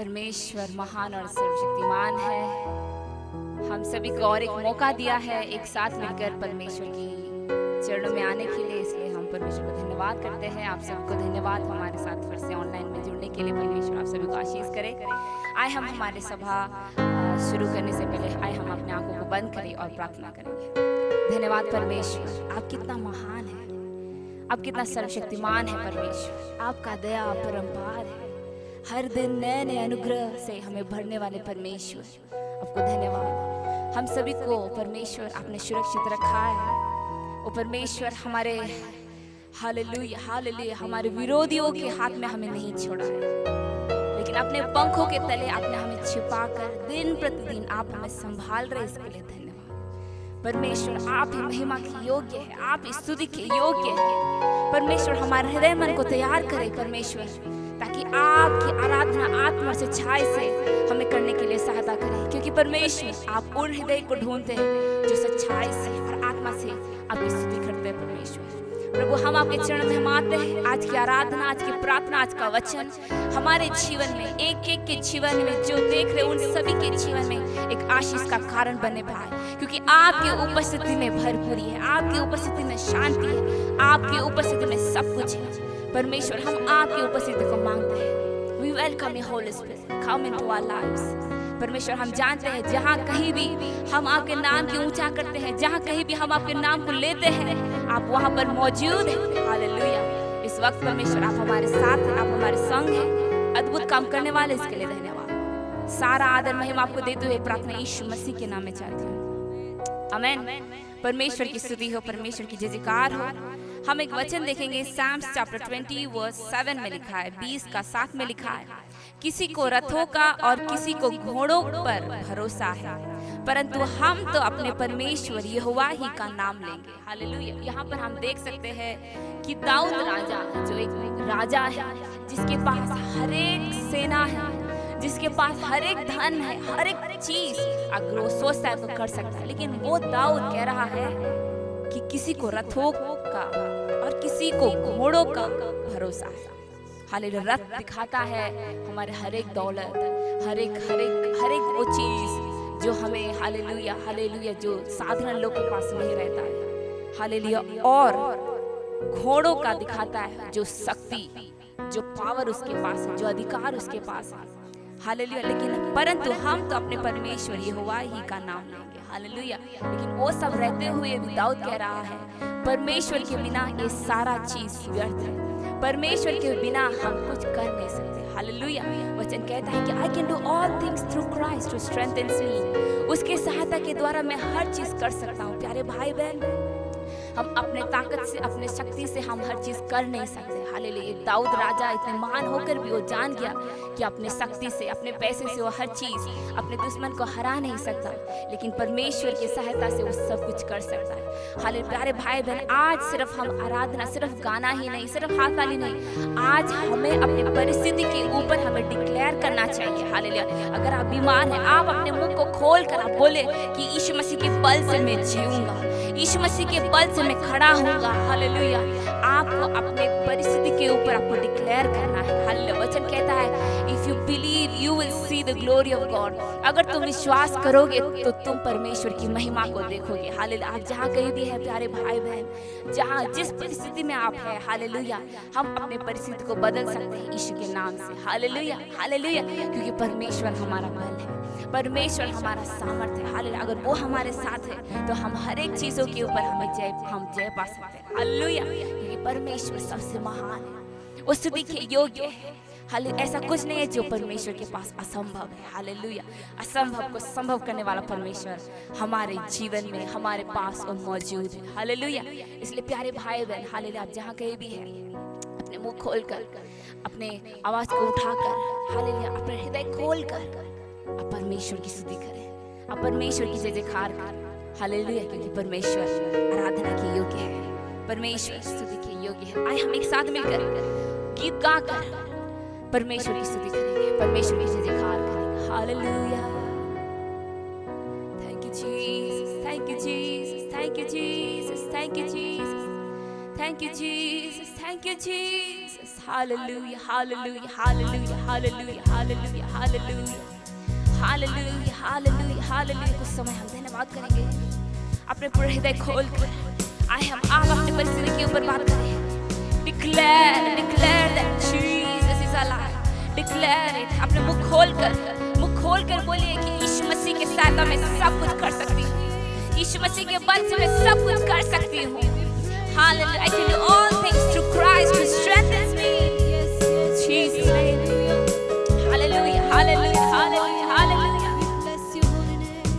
परमेश्वर महान और सर्वशक्तिमान है। हम सभी को और एक मौका दिया है एक साथ मिलकर परमेश्वर की चरणों में आने के लिए, इसलिए हम परमेश्वर को धन्यवाद करते हैं। आप सबको धन्यवाद हमारे साथ फिर से ऑनलाइन में जुड़ने के लिए। परमेश्वर आप सभी को आशीष करे। आए हम हमारे सभा शुरू करने से पहले आए हम अपने आंखों को बंद करें और प्रार्थना करेंगे। धन्यवाद परमेश्वर, आप कितना महान है, आप कितना सर्वशक्तिमान है परमेश्वर। आपका दया परंपार है, हर दिन नए नए अनुग्रह से हमें भरने वाले परमेश्वर, आपको धन्यवाद। हम सभी को परमेश्वर आपने सुरक्षित रखा है। वो परमेश्वर हमारे हालेलुया हालेलुया हमारे विरोधियों के हाथ में हमें नहीं छोड़ा है, लेकिन अपने पंखों के तले आपने हमें छिपाकर दिन प्रतिदिन आप हमें संभाल रहे, इसके लिए धन्यवाद परमेश्वर। आप ही महिमा के योग्य है, आप ही स्तुति के योग्य है परमेश्वर। हमारे हृदय मन को तैयार करे परमेश्वर, ताकि आपकी आराधना आत्मा से छाए से हमें करने के लिए सहायता करें, क्योंकि परमेश्वर आप उन हृदय को ढूंढते हैं जो सच्चाई से और आत्मा से आपकी स्तुति करते हैं परमेश्वर। प्रभु हम आपके चरण में हम आते हैं। आज की आराधना, आज की प्रार्थना, आज का वचन हमारे जीवन में, एक एक के जीवन में जो देख रहे उन सभी के जीवन में एक आशीष का कारण बने पाए, क्योंकि आपकी उपस्थिति में भरपूरी है, आपकी उपस्थिति में शांति है, आपकी उपस्थिति में सब कुछ है परमेश्वर। हम आपकी उपस्थिति को मांगते हैं। We welcome you Holy Spirit, come into our lives परमेश्वर। हम जानते हैं जहाँ कहीं भी हम आपके नाम की ऊंचा करते हैं, जहाँ कहीं भी हम आपके नाम को लेते हैं, आप वहाँ पर मौजूद हैं। हालेलुया। इस वक्त परमेश्वर आप हमारे साथ हैं, आप हमारे संग हैं, अद्भुत काम करने वाले, इसके लिए धन्यवाद। सारा आदर महिमा आपको देते हुए प्रार्थना यीशु मसीह के नाम में चाहती हूँ, आमीन। परमेश्वर की स्तुति हो, परमेश्वर की जय जयकार हो। हम एक वचन देखेंगे, साम्स चैप्टर 20 वर्स 7 में लिखा है, 20 का 7 में लिखा है, किसी को रथों का और किसी को घोड़ों पर भरोसा है, परंतु हम तो अपने परमेश्वर यहोवा ही का नाम लेंगे। हालेलुया। यहाँ पर हम देख सकते हैं कि दाऊद राजा, जो एक राजा है जिसके पास हर एक सेना है, जिसके पास हर एक धन है, हर एक चीज अगर वो सोचता है तो कर सकता है, लेकिन वो दाऊद कह रहा है कि किसी को रथों का और किसी को घोड़ों का भरोसा है। हालेलुया। रथ दिखाता है हमारे हर एक दौलत, हर एक वो चीज जो हमें हालेलुया हालेलुया जो साधारण लोगों के पास नहीं रहता है। हालेलुया। और घोड़ों का दिखाता है जो शक्ति, जो पावर उसके पास है, जो अधिकार उसके पास है। हालेलुया। लेकिन परंतु हम तो अपने परमेश्वर यहोवा ही का नाम लेंगे। हालेलुया। लेकिन वो सब रहते हुए भी दाऊद कह रहा है परमेश्वर के बिना ये सारा चीज व्यर्थ है, परमेश्वर के बिना हम कुछ कर नहीं सकते। हालेलुया। वचन कहता है कि I can do all things through Christ who strengthens me, उसके सहायता के द्वारा मैं हर चीज कर सकता हूँ। प्यारे भाई बहन, हम अपने ताकत से, अपने शक्ति से हम हर चीज कर नहीं सकते। हालेलुया। दाऊद राजा इतने महान होकर भी वो जान गया कि अपने शक्ति से, अपने पैसे से वो हर चीज अपने दुश्मन को हरा नहीं सकता, लेकिन परमेश्वर की सहायता से वो सब कुछ कर सकता है। हालेलुया। प्यारे भाई बहन, आज सिर्फ हम आराधना, सिर्फ गाना ही नहीं, सिर्फ हाथ ताली नहीं, आज हमें अपनी परिस्थिति के ऊपर हमें डिक्लेयर करना चाहिए। हालेलुया। अगर आप बीमार हैं, आप अपने मुंह को खोल कर आप बोले कि यीशु मसीह के बल से मैं जीऊंगा, यीशु मसीह के बल से मैं खड़ा होऊंगा। हालेलुया। आपको अपने परिस्थिति के ऊपर आपको डिक्लेयर करना है। हालेलुया। वचन कहता है if you believe you will see the glory of God. अगर तुम विश्वास करोगे तो तुम परमेश्वर की महिमा को देखोगे। हालेलुया। आप जहाँ कहीं भी है प्यारे भाई बहन, जहाँ जिस परिस्थिति में आप है, हालेलुया, हम अपने परिस्थिति को बदल सकते हैं यीशु के नाम से। Hallelujah hallelujah. क्योंकि परमेश्वर हमारा बल है, परमेश्वर हमारा सामर्थ्य है। हालेलुया। अगर वो हमारे साथ है तो हम हर एक चीजों के ऊपर हम जय पा सकते हैं। हालेलुया। क्योंकि परमेश्वर सबसे महान है, वो स्तुति के योग्य है। हालेलुया। ऐसा कुछ नहीं है जो परमेश्वर के पास असंभव है। हालेलुया। असंभव को संभव करने वाला परमेश्वर हमारे जीवन में हमारे पास और मौजूद है। हालेलुया। इसलिए प्यारे भाई बहन, हालेलुया, आप जहाँ कहीं भी है अपने मुंह खोलकर, अपने आवाज को उठाकर, हालेलुया, अपने हृदय खोलकर आप परमेश्वर की स्तुति करें, आप परमेश्वर की जय जयकार करें। हालेलुया। क्योंकि परमेश्वर आराधना के योग्य है, परमेश्वर स्तुति के योग्य है। आइए हम एक साथ मिलकर गीत गाकर परमेश्वर की स्तुति करेंगे, परमेश्वर की जय जयकार करेंगे। Hallelujah. Thank you Jesus, thank you Jesus, thank you Jesus, thank you Jesus, Thank you, Jesus. Thank you, Jesus. Hallelujah, hallelujah, hallelujah, hallelujah, hallelujah, hallelujah. Hallelujah, hallelujah, hallelujah. कुछ समय हम धन्यवाद करेंगे अपने पूरे हृदय खोलकर। आए हम आप अपनी परिस्थिति के ऊपर बात करें। Declare that Jesus is alive. Declare it. अपने मुख खोलकर बोलिए कि यीशु मसीह के सहायता में सब कुछ कर सकती हूँ। यीशु मसीह के बल से मैं सब कुछ कर सकती हूँ। Hallelujah. I can do all things through Christ who strengthens me. Jesus' name. Hallelujah, hallelujah, hallelujah, hallelujah. We bless your holy name.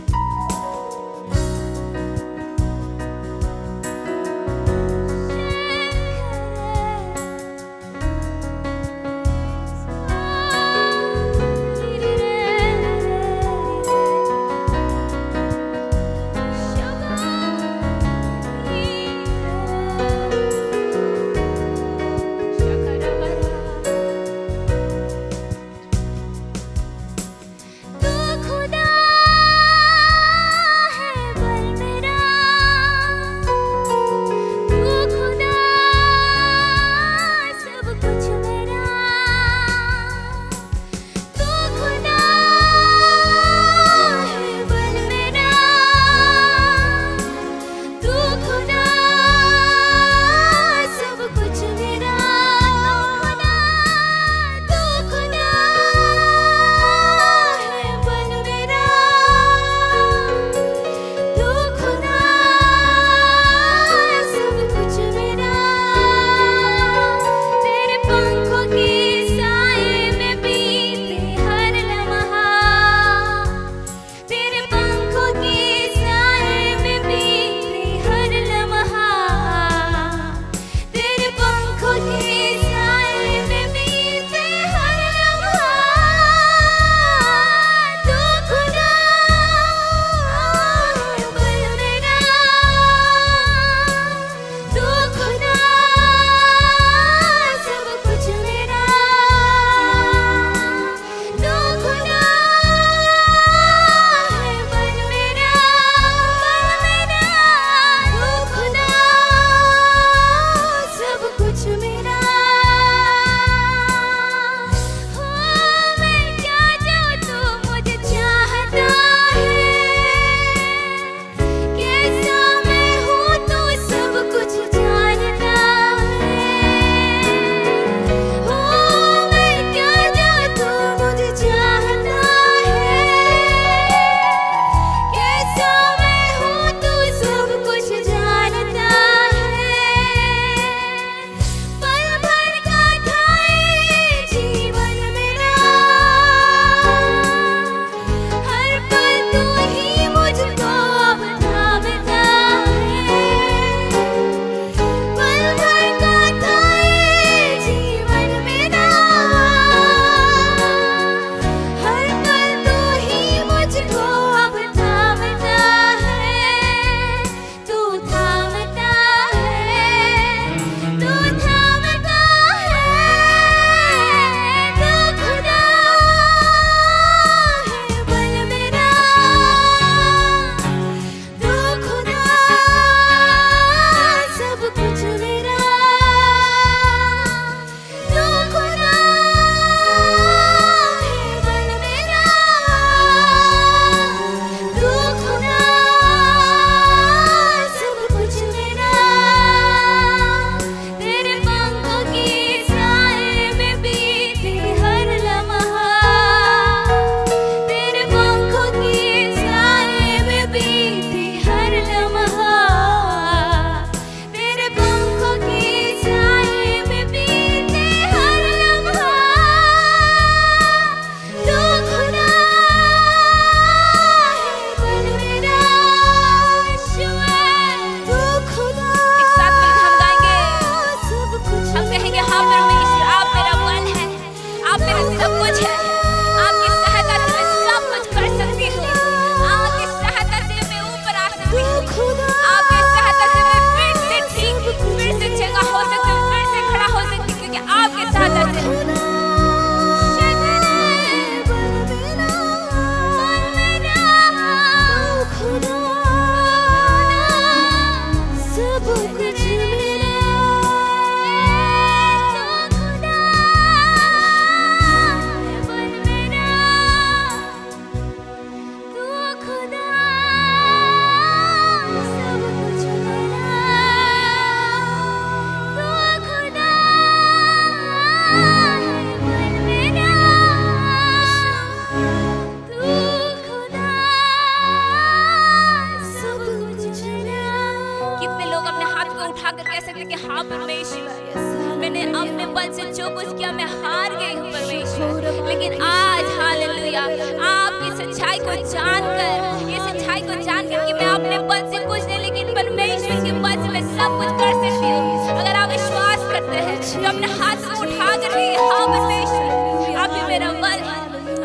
सकते कि हाँ परमेश्वर, मैंने अपने बल से जो कुछ किया मैं हार गई हूँ परमेश्वर, लेकिन आज हालेलुया आपकी सच्चाई को जानकर, ये सच्चाई को जानकर कि मैं अपने बल से कुछ नहीं लेकिन परमेश्वर के बल से मैं सब कुछ कर सकती हूँ। अगर आप विश्वास करते हैं तो अपने हाथ को उठा कर कहिए, हाँ परमेश्वर आप ही मेरा बल,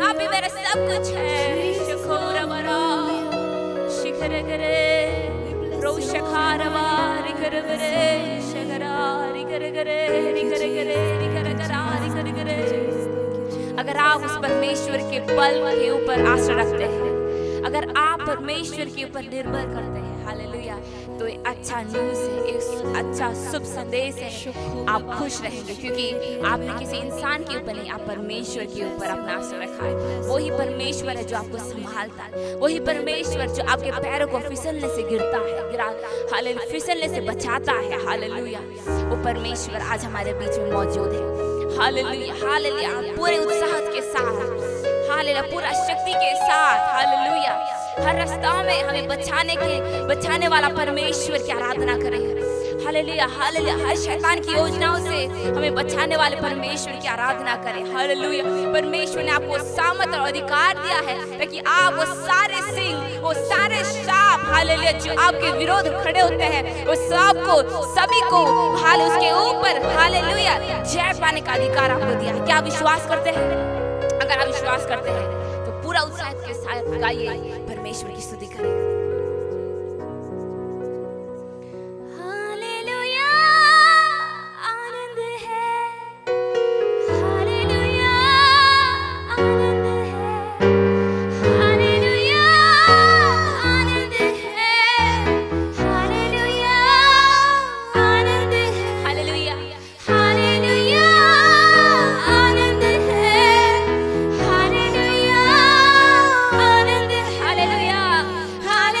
आप ही मेरा सब कुछ है। शिखर करे रोशखारवा रिकर करे शगरा रिकर करे रिकर करे रिकर करा रिकर करे। अगर आप उस परमेश्वर के बल के ऊपर आशा रखते हैं, अगर आप परमेश्वर के ऊपर निर्भर करते हैं, हालेलुया, तो एक अच्छा न्यूज़ है, एक अच्छा शुभ संदेश है। आप खुश रहेंगे क्योंकि आपने किसी इंसान के ऊपर नहीं, आप परमेश्वर के ऊपर अपना आशा रखा है। वही परमेश्वर है जो आपको संभालता है, वही परमेश्वर जो आपके पैरों को फिसलने से गिरता है, हालेलुया, फिसलने से बचाता है। हालेलुया, वो परमेश्वर आज हमारे बीच में मौजूद है। हालेलुया, हालेलुया, पूरे उत्साह के साथ, हालेलुया, पूरा शक्ति के साथ, हालेलुया, हर रास्ता में हमें बचाने वाला परमेश्वर की आराधना करें। हालेलुया, हालेलुया, हर शैतान की योजनाओं से हमें बचाने वाले परमेश्वर की आराधना करें। हालेलुया, परमेश्वर ने आपको सामर्थ और अधिकार दिया है ताकि आप वो सारे सिंह, वो सारे सांप, हालेलुया, जो आपके विरोध खड़े होते हैं, वो सांप को, सभी को हाल उसके ऊपर, हालेलुया, जय पाने का अधिकार आपको दिया है। क्या आप विश्वास करते हैं? अगर आप विश्वास करते हैं तो पूरा उत्साह के साथ गाइए, परमेश्वर की स्तुति करें। हालेलुया, आनंद है, हालेलुया, आनंद है, हालेलुया, आनंद है, हालेलुया, आनंद है, हालेलुया, हालेलुया, आनंद है, हालेलुया, आनंद, हालेलुया, हालेलुया,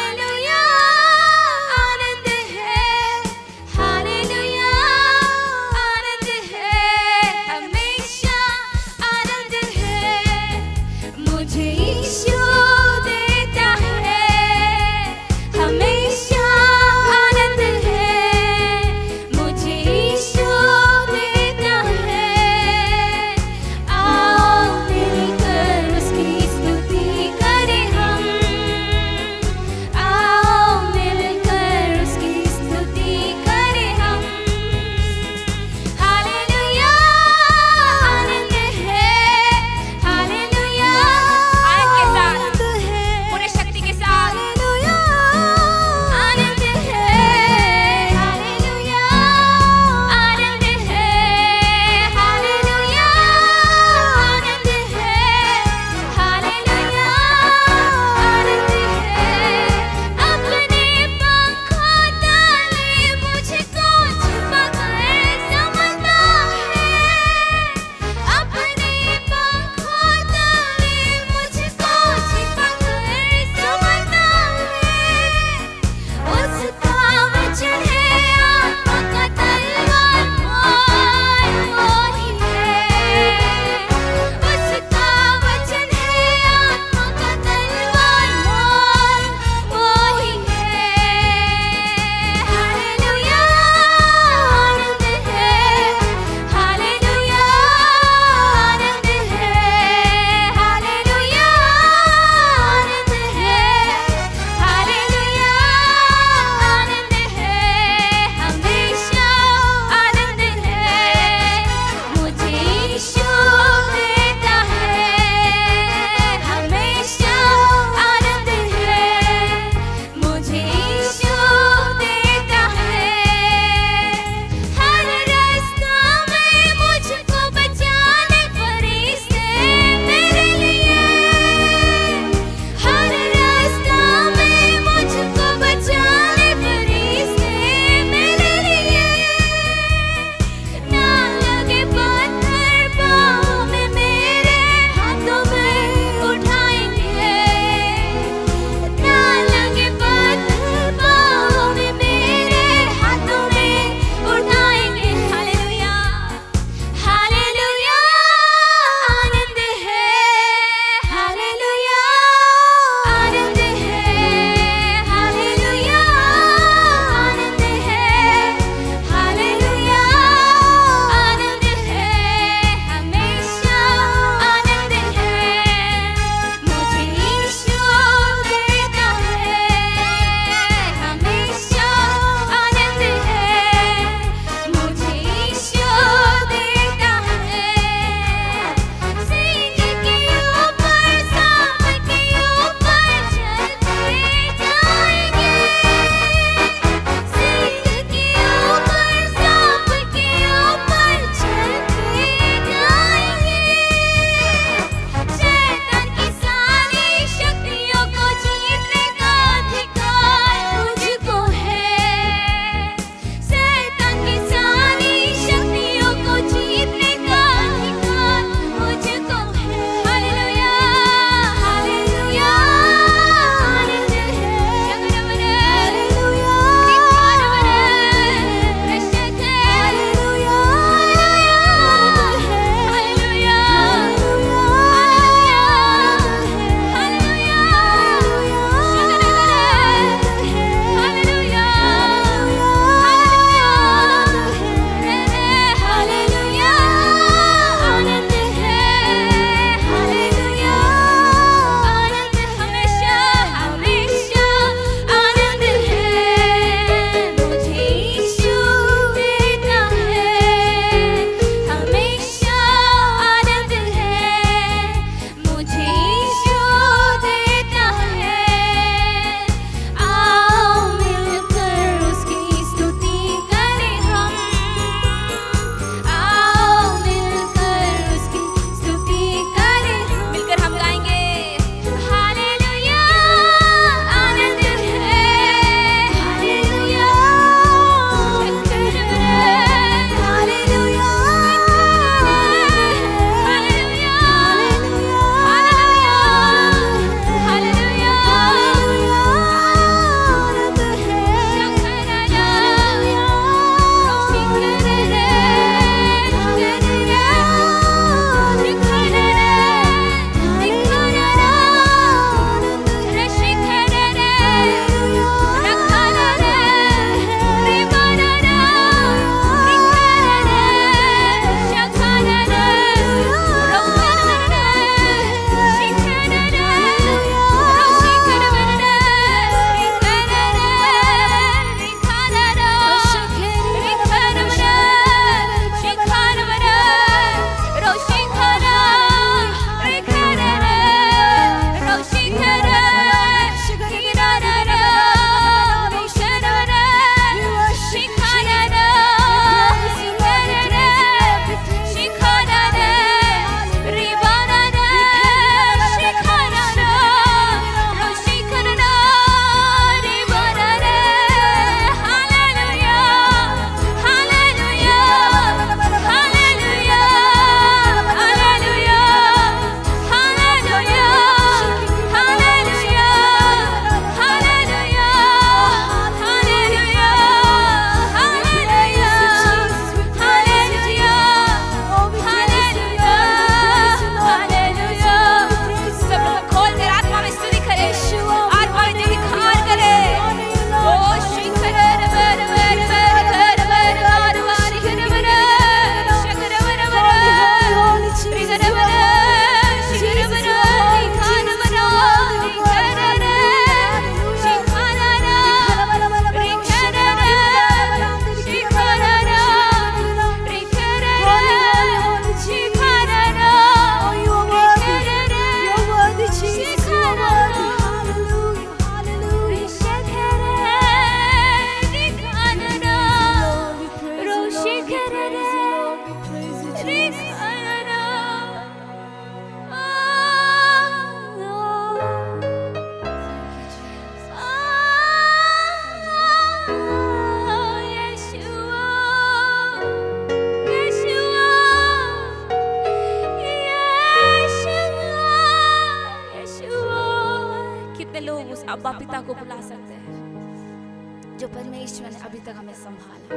सकते हैं, जो परमेश्वर ने अभी तक हमें संभाला।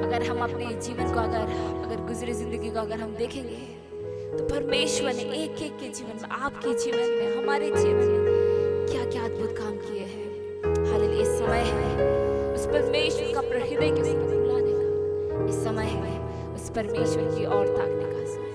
अगर हम अपने जीवन को अगर गुजरी जिंदगी को अगर हम देखेंगे तो परमेश्वर ने एक एक के जीवन में, आपके जीवन में, हमारे जीवन में क्या क्या अद्भुत काम किए हैं। हालेलुया। इस समय है उस परमेश्वर का हृदय के ऊपर बुलाने का, इस समय है उस परमेश्वर की ओर ताकने का समय।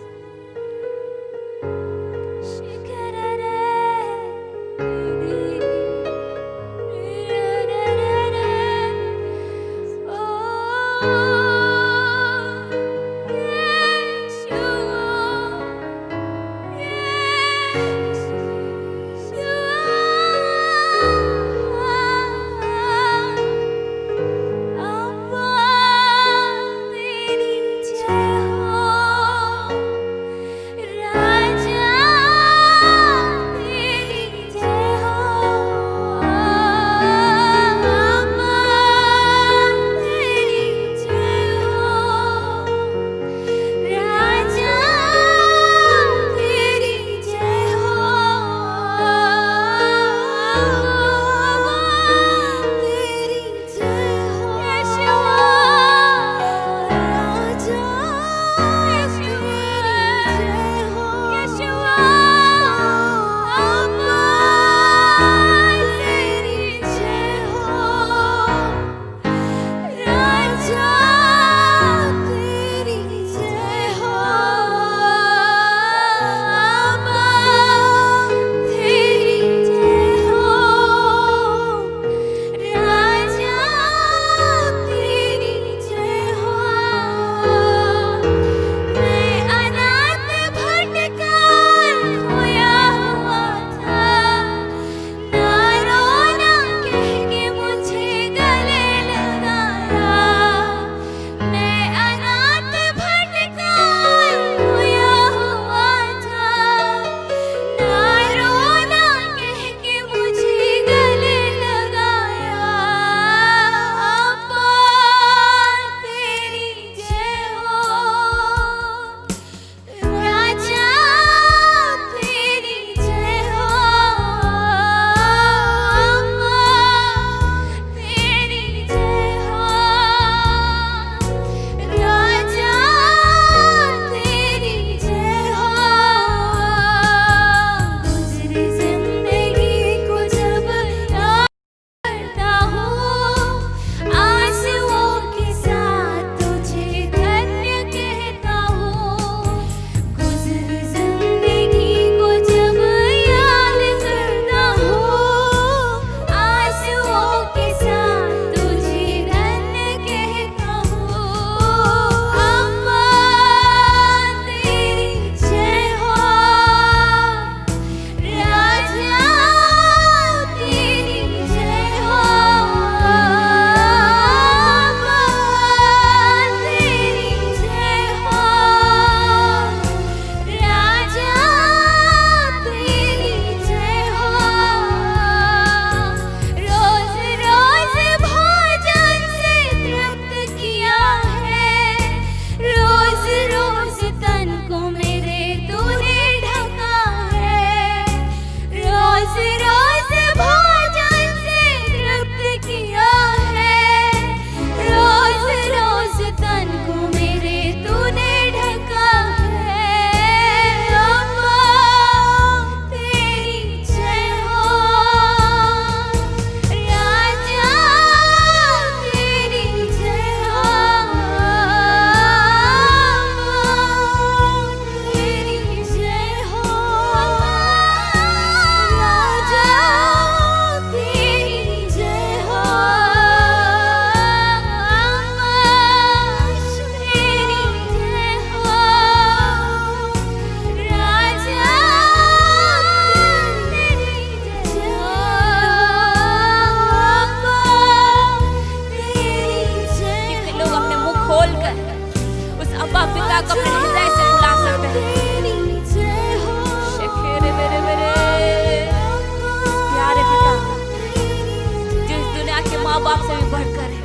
माँ बाप से भी बढ़कर है।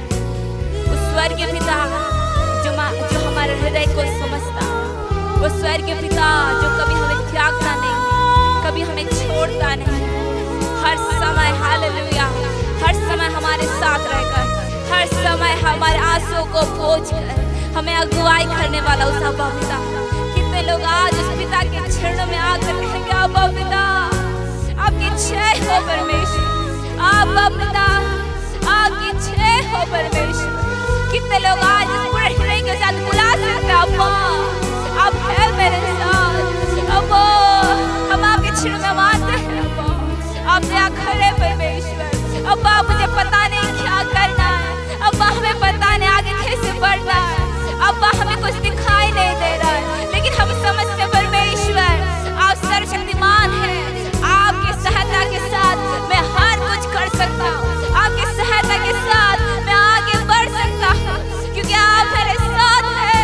उस स्वर्गीय पिता जो हमारे हृदय को समझता, वो स्वर्गीय पिता जो कभी हमें त्यागता नहीं, कभी हमें छोड़ता नहीं, हर समय हालेलुया, हर हमारे आंसुओं को पोंछकर हमें अगुवाई करने वाला उस अब्बा पिता। कितने लोग आज उस पिता के चरणों में आकर कहेंगे अब्बा पिता आपकी जय हो परमेश्वर, अब्बा पिता आपकी जय हो परमेश्वर। कितने लोग आज इस पूरे हृदय के साथ बुला सकते हैं अब्बा आप है मेरे साथ, अब्बा हम आपके चरणों में मानते हैं अब्बा आप दया करें परमेश्वर। अब्बा मुझे पता नहीं क्या करना है, अब्बा हमें पता नहीं आगे कैसे बढ़ना है, अब्बा हमें कुछ दिखाई नहीं दे रहा है, लेकिन हम समझते परमेश्वर आप सर्वशक्तिमान हैं। आपकी सहायता के साथ मैं हर कुछ कर सकता हूँ, आपकी सहायता के साथ मैं आगे बढ़ सकता हूँ, क्योंकि आप मेरे साथ हैं।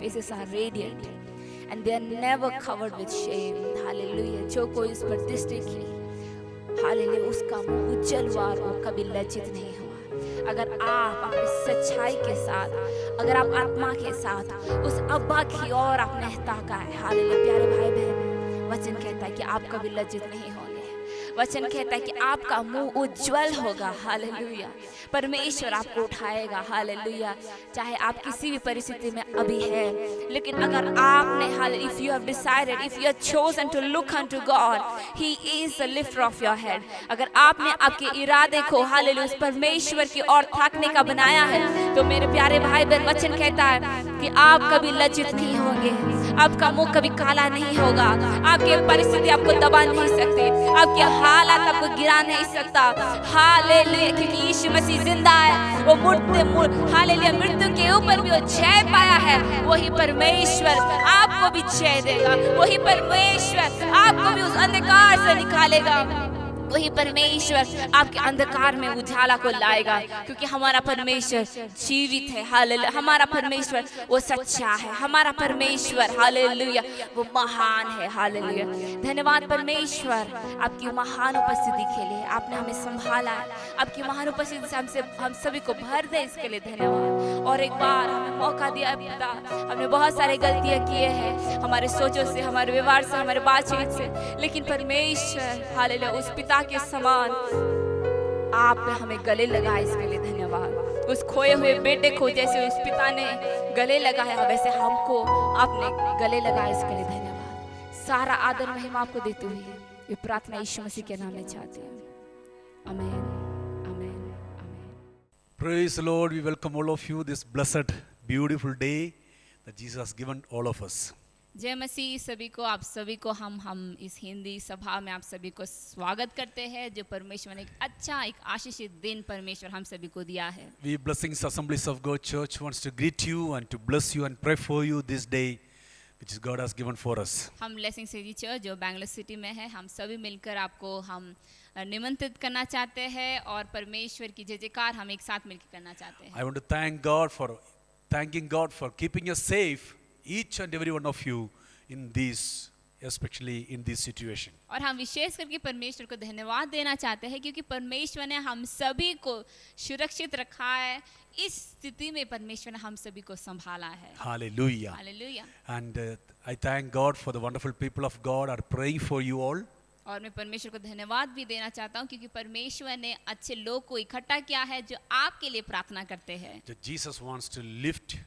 Faces are radiant and they are never covered with shame. Hallelujah. जो कोई उस पर दृष्टि की, हालेलुया, उसका मुंह उज्जवल हुआ और वो कभी लज्जित नहीं हुआ। अगर आप अपनी सच्चाई के साथ, अगर आप आत्मा के साथ उस अब्बा की ओर आपने ताका है, हालेलुया प्यारे भाई बहन, वचन कहता है कि आप कभी लज्जित नहीं होंगे। वचन कहता है कि आपका मुंह उज्जवल होगा। हालेलुया, परमेश्वर आपको उठाएगा। हालेलुया, चाहे आप किसी भी परिस्थिति में अभी है, लेकिन अगर आपने if you have decided, if you have chosen to look unto God, He is the lifter of your head. अगर आपने आपके इरादे को हालेलुया उस परमेश्वर की ओर ताकने का बनाया है, तो मेरे प्यारे भाई बहन वचन कहता है कि आप कभी लज्जित नहीं होंगे, आपका मुंह कभी काला नहीं होगा, आपकी परिस्थिति आपको दबा नहीं सकती, आपके हालात आपको गिरा नहीं सकता। हालेलुया, क्योंकि यीशु मसीह जिंदा है, वो हालेलुया मृत्यु के ऊपर भी वो जय पाया है। वही परमेश्वर आपको भी जय देगा, वही परमेश्वर आपको भी उस अंधकार से निकालेगा, वही परमेश्वर आपके अंधकार में उजाला को लाएगा, क्योंकि हमारा परमेश्वर जीवित है। हालेलुया, हमारा परमेश्वर वो सच्चा है, हमारा परमेश्वर हालेलुया वो महान है। हालेलुया, धन्यवाद परमेश्वर आपकी महान उपस्थिति के लिए, आपने हमें संभाला है, आपकी महान उपस्थिति से हम सभी को भर दे, इसके लिए धन्यवाद। और एक बार हमें मौका दिया पिता, हमने बहुत सारे गलतियां किए हैं, हमारे सोचों से, हमारे व्यवहार से, हमारे बातचीत से, लेकिन परमेश्वर हालेलुया उस पिता के समान आपने हमें गले लगाया, इसके लिए धन्यवाद। उस खोए हुए बेटे को जैसे उस पिता ने गले लगाया, वैसे हमको आपने गले लगाया, इसके लिए धन्यवाद। सारा आदर महिमा आपको देते हुए ये प्रार्थना यीशु मसीह के नाम में चाहते हैं, आमीन, आमीन, आमीन। Praise the Lord. We welcome all of you this blessed, beautiful day that Jesus has given all of us. जय मसीह सभी को, आप सभी को हम इस हिंदी सभा में आप सभी को स्वागत करते हैं, जो परमेश्वर ने एक अच्छा, एक आशीषित दिन परमेश्वर हम सभी को दिया है। We Blessings Assemblies of God Church wants to greet you and to bless you and pray for you this day which God has given for us. हम ब्लेसिंग सिटी चर्च जो बैंगलोर सिटी में है, हम सभी मिलकर आपको हम निमंत्रित करना चाहते हैं और परमेश्वर की जय जयकार हम एक साथ मिलकर करना चाहते हैं। I want to thanking God for keeping us safe, each and every one of you in this, especially in this situation. और हम विशेष करके परमेश्वर को धन्यवाद देना चाहते हैं, क्योंकि परमेश्वर ने हम सभी को सुरक्षित रखा है। इस स्थिति में परमेश्वर ने हम सभी को संभाला है। Hallelujah. Hallelujah. And I thank God for the wonderful people of God are praying for you all. और मैं परमेश्वर को धन्यवाद भी देना चाहता हूँ, क्योंकि परमेश्वर ने अच्छे लोग को इकट्ठा किया है जो आपके लिए प्रार्थना करते हैं। That Jesus wants to lift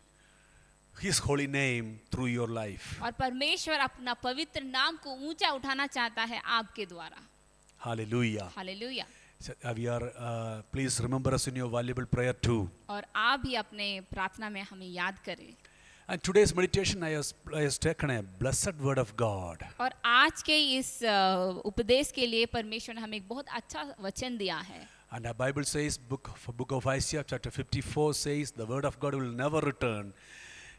His holy name through your life. और परमेश्वर अपना पवित्र नाम को ऊंचा उठाना चाहता है आपके द्वारा। Hallelujah. Hallelujah. So, we are please remember us in your valuable prayer too. और आप भी अपने प्रार्थना में हमें याद करें। And today's meditation, I has taken a blessed word of God. और आज के इस उपदेश के लिए परमेश्वर ने हमें एक बहुत अच्छा वचन दिया है. And the Bible says, book of Isaiah chapter 54 says, the word of God will never return.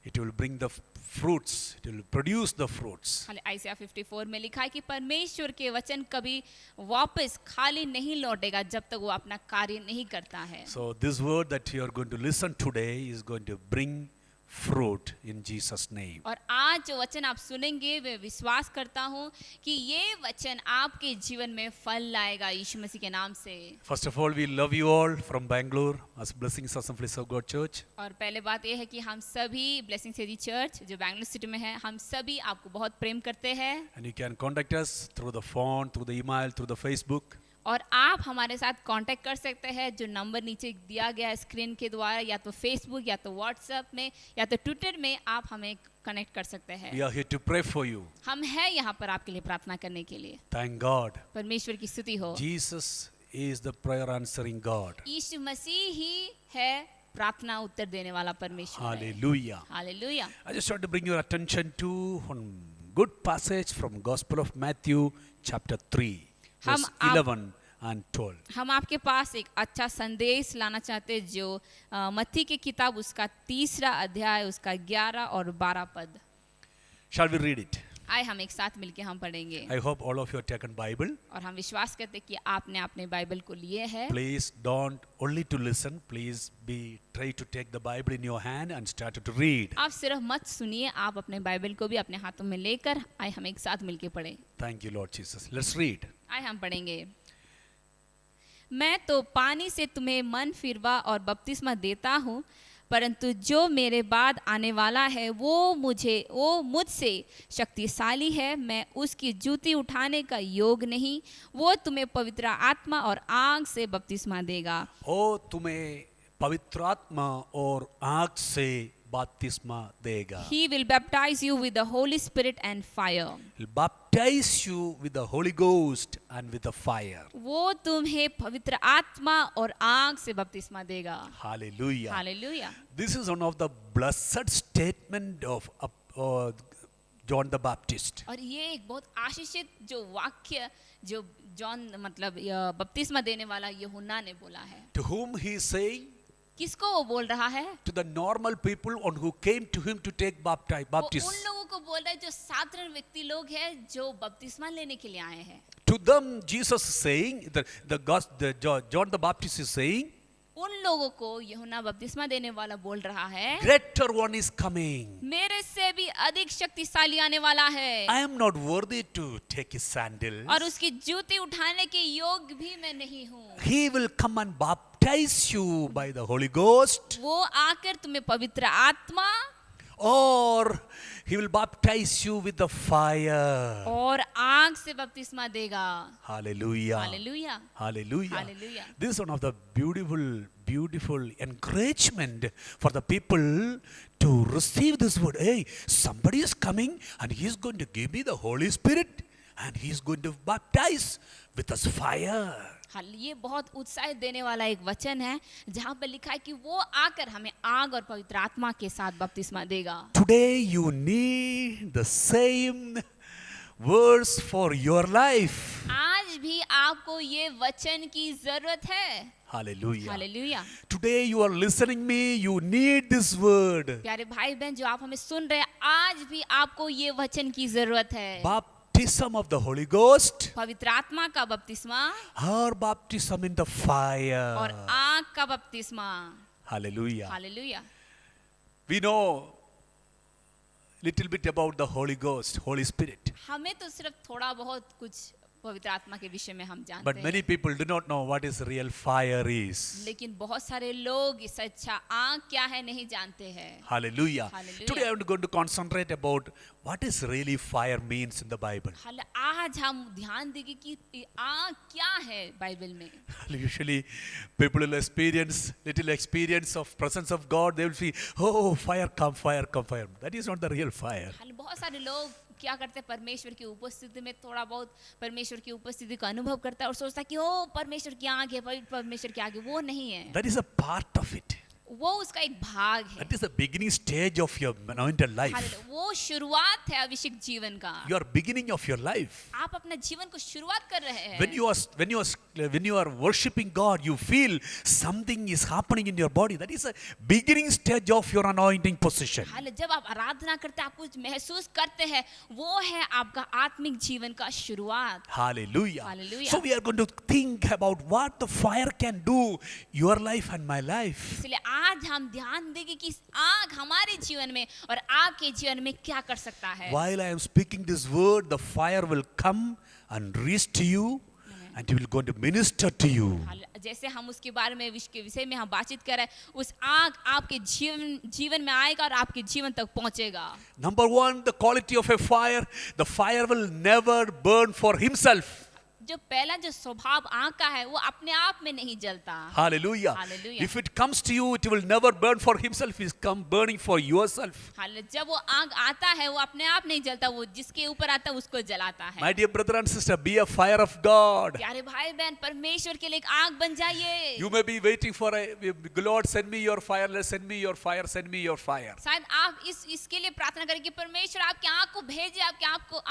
It will bring the fruits. It will produce the fruits. Isaiah 54 में लिखा है कि परमेश्वर के वचन कभी वापस खाली नहीं लौटेगा जब तक वो अपना कार्य नहीं करता है. So this word that you are going to listen today is going to bring fruit in Jesus' name. और आज जो वचन आप सुनेंगे मैं विश्वास करता हूँ कि ये वचन आपके जीवन में फल लाएगा यीशु मसीह के नाम से. First of all, we love you all from Bangalore as Blessings Assemblies of God Church. और पहले बात ये है कि हम सभी ब्लेसिंग सिटी चर्च जो बैंगलोर सिटी में है हम सभी आपको बहुत प्रेम करते हैं. And you can contact us through the phone, through the email, through the Facebook. और आप हमारे साथ कांटेक्ट कर सकते हैं जो नंबर नीचे दिया गया है स्क्रीन के द्वारा, या तो फेसबुक या तो व्हाट्सएप में या तो ट्विटर में आप हमें कनेक्ट कर सकते हैं. We are here to pray for you. हम हैं यहाँ पर आपके लिए प्रार्थना करने के लिए. Thank God. परमेश्वर की स्तुति हो. Jesus is the prayer answering God. यीशु मसीह ही है प्रार्थना उत्तर देने वाला परमेश्वर. Hallelujah. Hallelujah. I just want to bring your attention to one good passage from Gospel of Matthew chapter 3 verse 11 and 12. हम आपके पास एक अच्छा संदेश लाना चाहते हैं जो मत्ती की किताब उसका 3 अध्याय उसका 11 और 12 पद. Shall we read it? आए हम एक साथ मिलके हम पढ़ेंगे. I hope all of you have taken Bible. और हम विश्वास करते हैं कि आपने अपने बाइबल को लिए है. Please don't only to listen. Please try to take the Bible in your hand and start to read. आप सिर्फ मत सुनिए, आप अपने बाइबल को भी अपने हाथों में लेकर आए हम एक साथ मिलके पढ़ें. Thank you, Lord Jesus. Let's read. आए हम पढ़ेंगे. मैं तो पानी से तुम्हें मन फिरवा और बपतिस्मा देता हूँ, परंतु जो मेरे बाद आने वाला है वो मुझसे शक्तिशाली है. मैं उसकी जूती उठाने का योग नहीं. वो तुम्हें पवित्र आत्मा और आग से बपतिस्मा देगा. ओ तुम्हें पवित्र आत्मा और आग से बपतिस्मा देगा. He will baptize you with the Holy Spirit and fire. He'll baptize you with the Holy Ghost and with the fire. वो तुम्हें पवित्र आत्मा और आग से बपतिस्मा देगा. Hallelujah. Hallelujah. This is one of the blessed statement of John the Baptist. और ये एक बहुत आशीषित जो वाक्य जो जॉन मतलब बपतिस्मा देने वाला यूहन्ना ने बोला है. To whom he is saying? किसको वो बोल रहा है? To the normal people on who came to him to take वो baptism. उन लोगों को बोल रहा है जो साधारण व्यक्ति लोग हैं जो बपतिस्मा लेने के लिए आए हैं. To them Jesus is saying, John the Baptist is saying, उन लोगों को यूहन्ना बपतिस्मा देने वाला बोल रहा है, greater one is coming. मेरे से भी अधिक शक्तिशाली आने वाला है. I am not worthy to take his sandals. और उसकी जूती उठाने के योग भी मैं नहीं हूँ. He will come and baptize you by the Holy Ghost, वो आकर तुम्हें पवित्र आत्मा or he will baptize you with the fire. और आग से बपतिस्मा देगा. Hallelujah. Hallelujah. Hallelujah. Hallelujah. This is one of the beautiful encouragement for the people to receive this word. Hey, somebody is coming and he is going to give me the Holy Spirit and he is going to baptize with us fire. ये बहुत उत्साहित देने वाला एक वचन है जहाँ पर लिखा है कि वो आकर हमें आग और पवित्र आत्मा के साथ बपतिस्मा देगा. Today you need the same words for your life. आज भी आपको ये वचन की जरूरत है. Hallelujah. Hallelujah. Today you are listening me, you need this word. प्यारे भाई बहन जो आप हमें सुन रहे हैं, आज भी आपको ये वचन की जरूरत है. Baptism of the Holy Ghost पवित्र आत्मा का बपतिस्मा or baptism in the fire. और आग का बपतिस्मा. Hallelujah. Hallelujah. We know little bit about the Holy Ghost, Holy Spirit. हमें तो सिर्फ थोड़ा बहुत कुछ पवित्र आत्मा के विषय में हम जानते But हैं. many people do not know what is real fire is. लेकिन बहुत सारे लोग इस अच्छा आग क्या है नहीं जानते हैं. Hallelujah. Hallelujah. Today I am going to concentrate about what is really fire means in the Bible. आज हम ध्यान देंगे कि आग क्या है बाइबल में. Usually people will experience little experience of presence of God. They will see, oh, fire come, fire come, fire. That is not the real fire. बहुत सारे लोग क्या करते हैं परमेश्वर की उपस्थिति में थोड़ा बहुत परमेश्वर की उपस्थिति का अनुभव करता है और सोचता है कि ओ परमेश्वर की आग है, परमेश्वर की आग है. वो नहीं है. That is a part of it. वो उसका एक भाग है। That is the beginning stage of your anointed life. Hallelujah, वो शुरुआत है अभिषेक जीवन का। You are beginning of your life. आप अपना जीवन को शुरुआत कर रहे हैं। When you are worshiping God, you feel something is happening in your body. That is a beginning stage of your anointing position. Hallelujah, जब आप आराधना करते हैं, आप कुछ महसूस करते हैं, वो है आपका आत्मिक जीवन का शुरुआत। Hallelujah. Hallelujah. So we are going to think about what the fire can do your life and my life. इसलिए आज हम ध्यान देंगे कि आग हमारे जीवन में और आपके जीवन में क्या कर सकता है। While I am speaking this word, the fire will come and reach to you, and He will go to minister to you. जैसे हम उसके बारे में के विषय में हम बातचीत कर रहे हैं, उस आग आपके जीवन में आएगा और आपके जीवन तक पहुंचेगा। Number one, the quality of a fire. The fire will never burn for himself. जो पहला जो स्वभाव आग का है, वो अपने आप में नहीं जलता। Hallelujah. Hallelujah. If it comes to you, it will never burn for himself. It come burning for yourself. Hallelujah, जब वो आग आता है, वो अपने आप नहीं जलता, वो जिसके ऊपर आता है उसको जलाता है। My dear brother and sister, be a fire of God. प्यारे भाई बहन, परमेश्वर के लिए एक आग बन जाइए। You may be waiting for Lord, send me your fire, send me your fire, send me your fire. शायद आप इसके लिए प्रार्थना करें कि परमेश्वर आपके आग को भेजे, आपके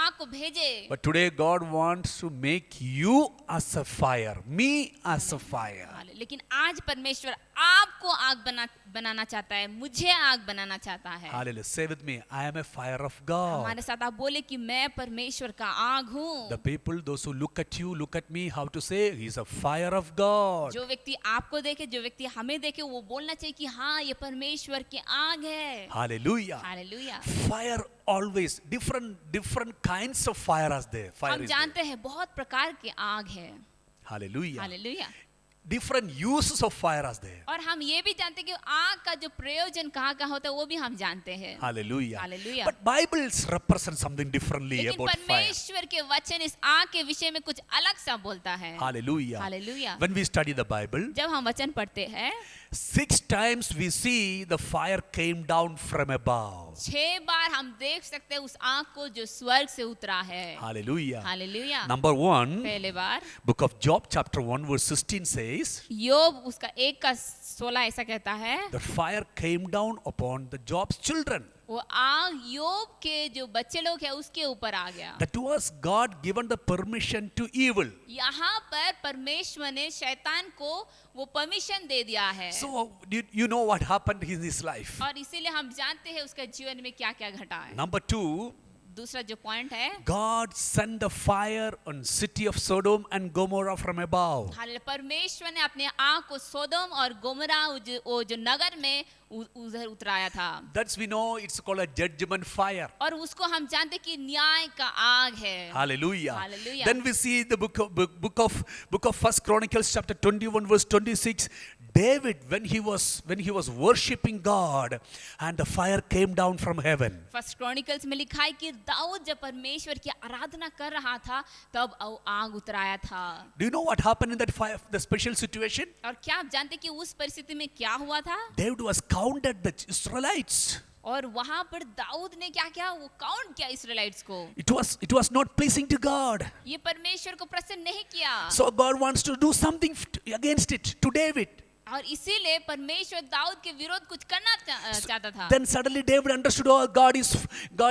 आग को भेजे। But today God wants to make you as a fire, me as a fire. लेकिन आज परमेश्वर आपको आग बनाना चाहता है, मुझे आग बनाना चाहता है। Hallelujah. Say with me, I am a fire of God. हमारे साथ आप बोले कि मैं परमेश्वर का आग हूँ। The people, those who look at you, look at me, how to say, he's a fire of God. जो व्यक्ति आपको देखे, जो व्यक्ति हमें देखे, वो बोलना चाहिए कि हाँ, ये परमेश्वर की आग है। Hallelujah. Hallelujah. Fire always, different kinds of fire are there. Fire हम is जानते हैं बहुत प्रकार की आग है। there. Hallelujah. Hallelujah. Different uses of fire are there. और हम ये भी जानते हैं कि आग का जो प्रयोजन कहाँ कहाँ होता है, वो भी हम जानते हैं। Hallelujah. Hallelujah. But Bibles represent something differently लेकिन about fire. परमेश्वर के वचन इस आग के विषय में कुछ अलग सा बोलता है। Hallelujah. Hallelujah. When we study the Bible, जब हम वचन पढ़ते हैं, 6 times we see the fire came down from above. 6 बार हम देख सकते हैं उस आग को जो स्वर्ग से उतरा है। Hallelujah. हालेलुया। Number 1, पहले बार book of Job chapter 1 verse 16 says, योब उसका 1:16 ऐसा कहता है, the fire came down upon the Job's children. वो आग योब के जो बच्चे लोग हैं उसके ऊपर आ गया। That was God given the permission to evil. यहाँ पर परमेश्वर ने शैतान को वो परमिशन दे दिया है। So you know what happened in his life. और इसीलिए हम जानते हैं उसके जीवन में क्या क्या घटा है। Number 2, दूसरा जो पॉइंट है, God sent the fire on city of Sodom and Gomorrah from above. Hallelujah, परमेश्वर ने अपने आग को सोदोम और गोमरा वो जो नगर में उधर उतराया था। That's we know it's called a judgment fire. और उसको हम जानते कि न्याय का आग है। Hallelujah. Hallelujah. Then we see the book of First Chronicles chapter 21 verse 26. David, when he was worshiping God, and the fire came down from heaven. First chronicles में लिखा है कि दाऊद जब परमेश्वर की आराधना कर रहा था, तब आग उतराया था। Do you know what happened in that fire, the special situation? और क्या आप जानते कि उस परिस्थिति में क्या हुआ था? David was counted the Israelites. और वहां पर दाऊद ने क्या किया? वो काउंट किया इस्राएलिट्स को। It was not pleasing to God. ये परमेश्वर को प्रसन्न नहीं किया। So God wants to do something against it to David. और इसीलिए परमेश्वर दाऊद के विरोध कुछ करना चाहता था। Then suddenly David understood, oh, God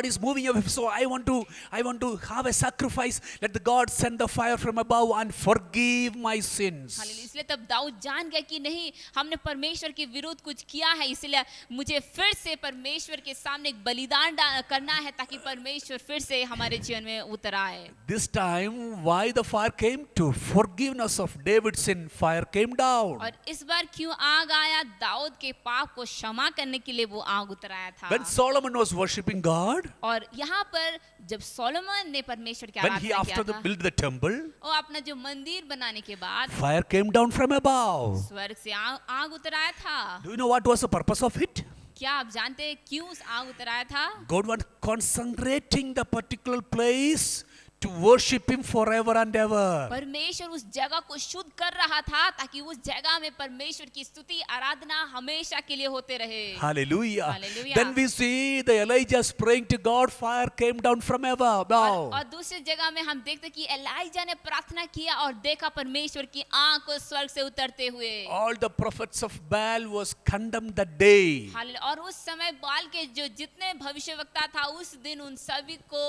is moving away. So I want to have a sacrifice. Let the God send the fire from above and forgive my sins. Hallelujah, इसलिए तब दाऊद जान गया कि नहीं, हमने परमेश्वर के विरोध कुछ किया है, इसलिए मुझे फिर से परमेश्वर के सामने एक बलिदान करना है ताकि परमेश्वर फिर से हमारे जीवन में उतर आए। This time, why the fire came? To forgiveness of David's sin, fire came down. और इस बार क्यों आग आया? दाऊद के पाप को क्षमा करने के लिए वो आग उतराया था। When Solomon was worshiping God, और यहाँ पर जब सोलोमन ने परमेश्वर की when he आराधना after किया था, built the temple, और अपना जो मंदिर बनाने के बाद fire came down from above. स्वर्ग से आग उतराया था। Do you know what was the purpose of it? क्या आप जानते हैं क्यों उस आग उतराया था? God was consecrating the particular place to worship Him forever and ever. परमेश्वर उस जगह को शुद्ध कर रहा था ताकि उस जगह में परमेश्वर की स्तुति आराधना हमेशा के लिए होते रहे। Hallelujah. Hallelujah. Then we see the Elijah's praying to God, fire came down from above. और दूसरी जगह में हम देखते कि एलाइजा ने प्रार्थना किया और देखा परमेश्वर की आंख को स्वर्ग से उतरते हुए। All the prophets of Baal was condemned that day. और उस समय बाल के जो जितने भविष्यवक्ता था उस दिन उन सभी को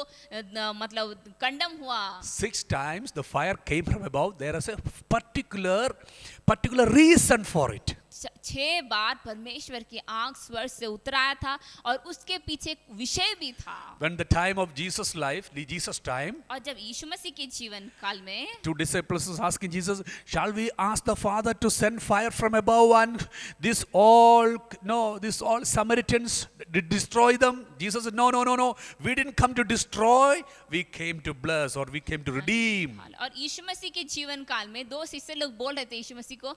मतलब कंडम हुआ। 6 times the fire came from above. There is a particular reason for it. 6 बार परमेश्वर की आंख स्वर्ग से उतर आया था और उसके पीछे एक विषय भी था। When the time of Jesus' life, Jesus' time, और जब यीशु मसीह के जीवन काल में 2 disciples was asking Jesus, shall we ask the Father to send fire from above and this all Samaritans destroy them? Jesus said, no. We didn't come to destroy. We came to bless, or we came to redeem. और यीशु मसीह के जीवन काल में 2 शिष्य लोग बोल रहे थे यीशु मसीह को,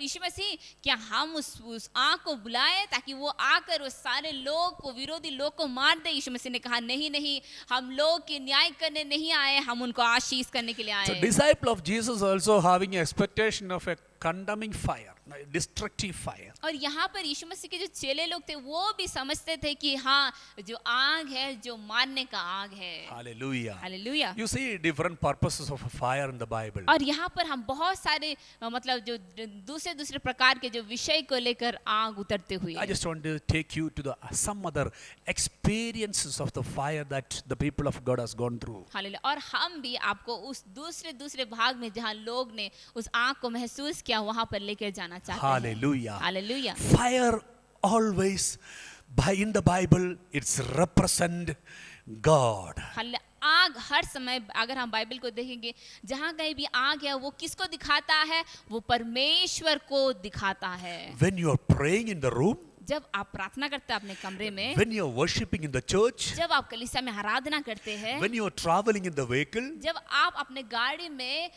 यीशु मसीह क्या हम उस आंख को बुलाएं ताकि वो आकर उस सारे लोग को, विरोधी लोग को मार दे? यीशु मसीह ने कहा नहीं, हम लोग के न्याय करने नहीं आए, हम उनको आशीष करने के लिए आए। So disciple of Jesus also having expectation of a condemning fire, destructive fire. और यहाँ पर यीशु मसीह के जो चेले लोग थे वो भी समझते थे कि हाँ जो आग है जो मारने का आग है। Hallelujah. Hallelujah. You see different purposes of a fire in the Bible. और यहाँ पर हम बहुत सारे मतलब जो दूसरे प्रकार के जो विषय को लेकर आग उतरते हुए। I just want to take you to some other experiences of the fire that the people of God has gone through. Hallelujah. और हम भी आपको उस दूसरे भाग में जहाँ लोग ने उस आग को महसूस किया वहाँ पर लेकर जाना चाहते हैं। Hallelujah. Hallelujah. Fire always, in the Bible, it's represent God. Hallelujah. आग हर समय अगर हम बाइबल को देखेंगे जहाँ कहीं भी आग है वो किसको दिखाता है? वो परमेश्वर को दिखाता है। When you are praying in the room, जब आप प्रार्थना करते हैं अपने कमरे में, when you are worshiping in the church, जब आप कलीसिया में आराधना करते हैं, when you are traveling in the vehicle, जब आप अपने गाड़ी में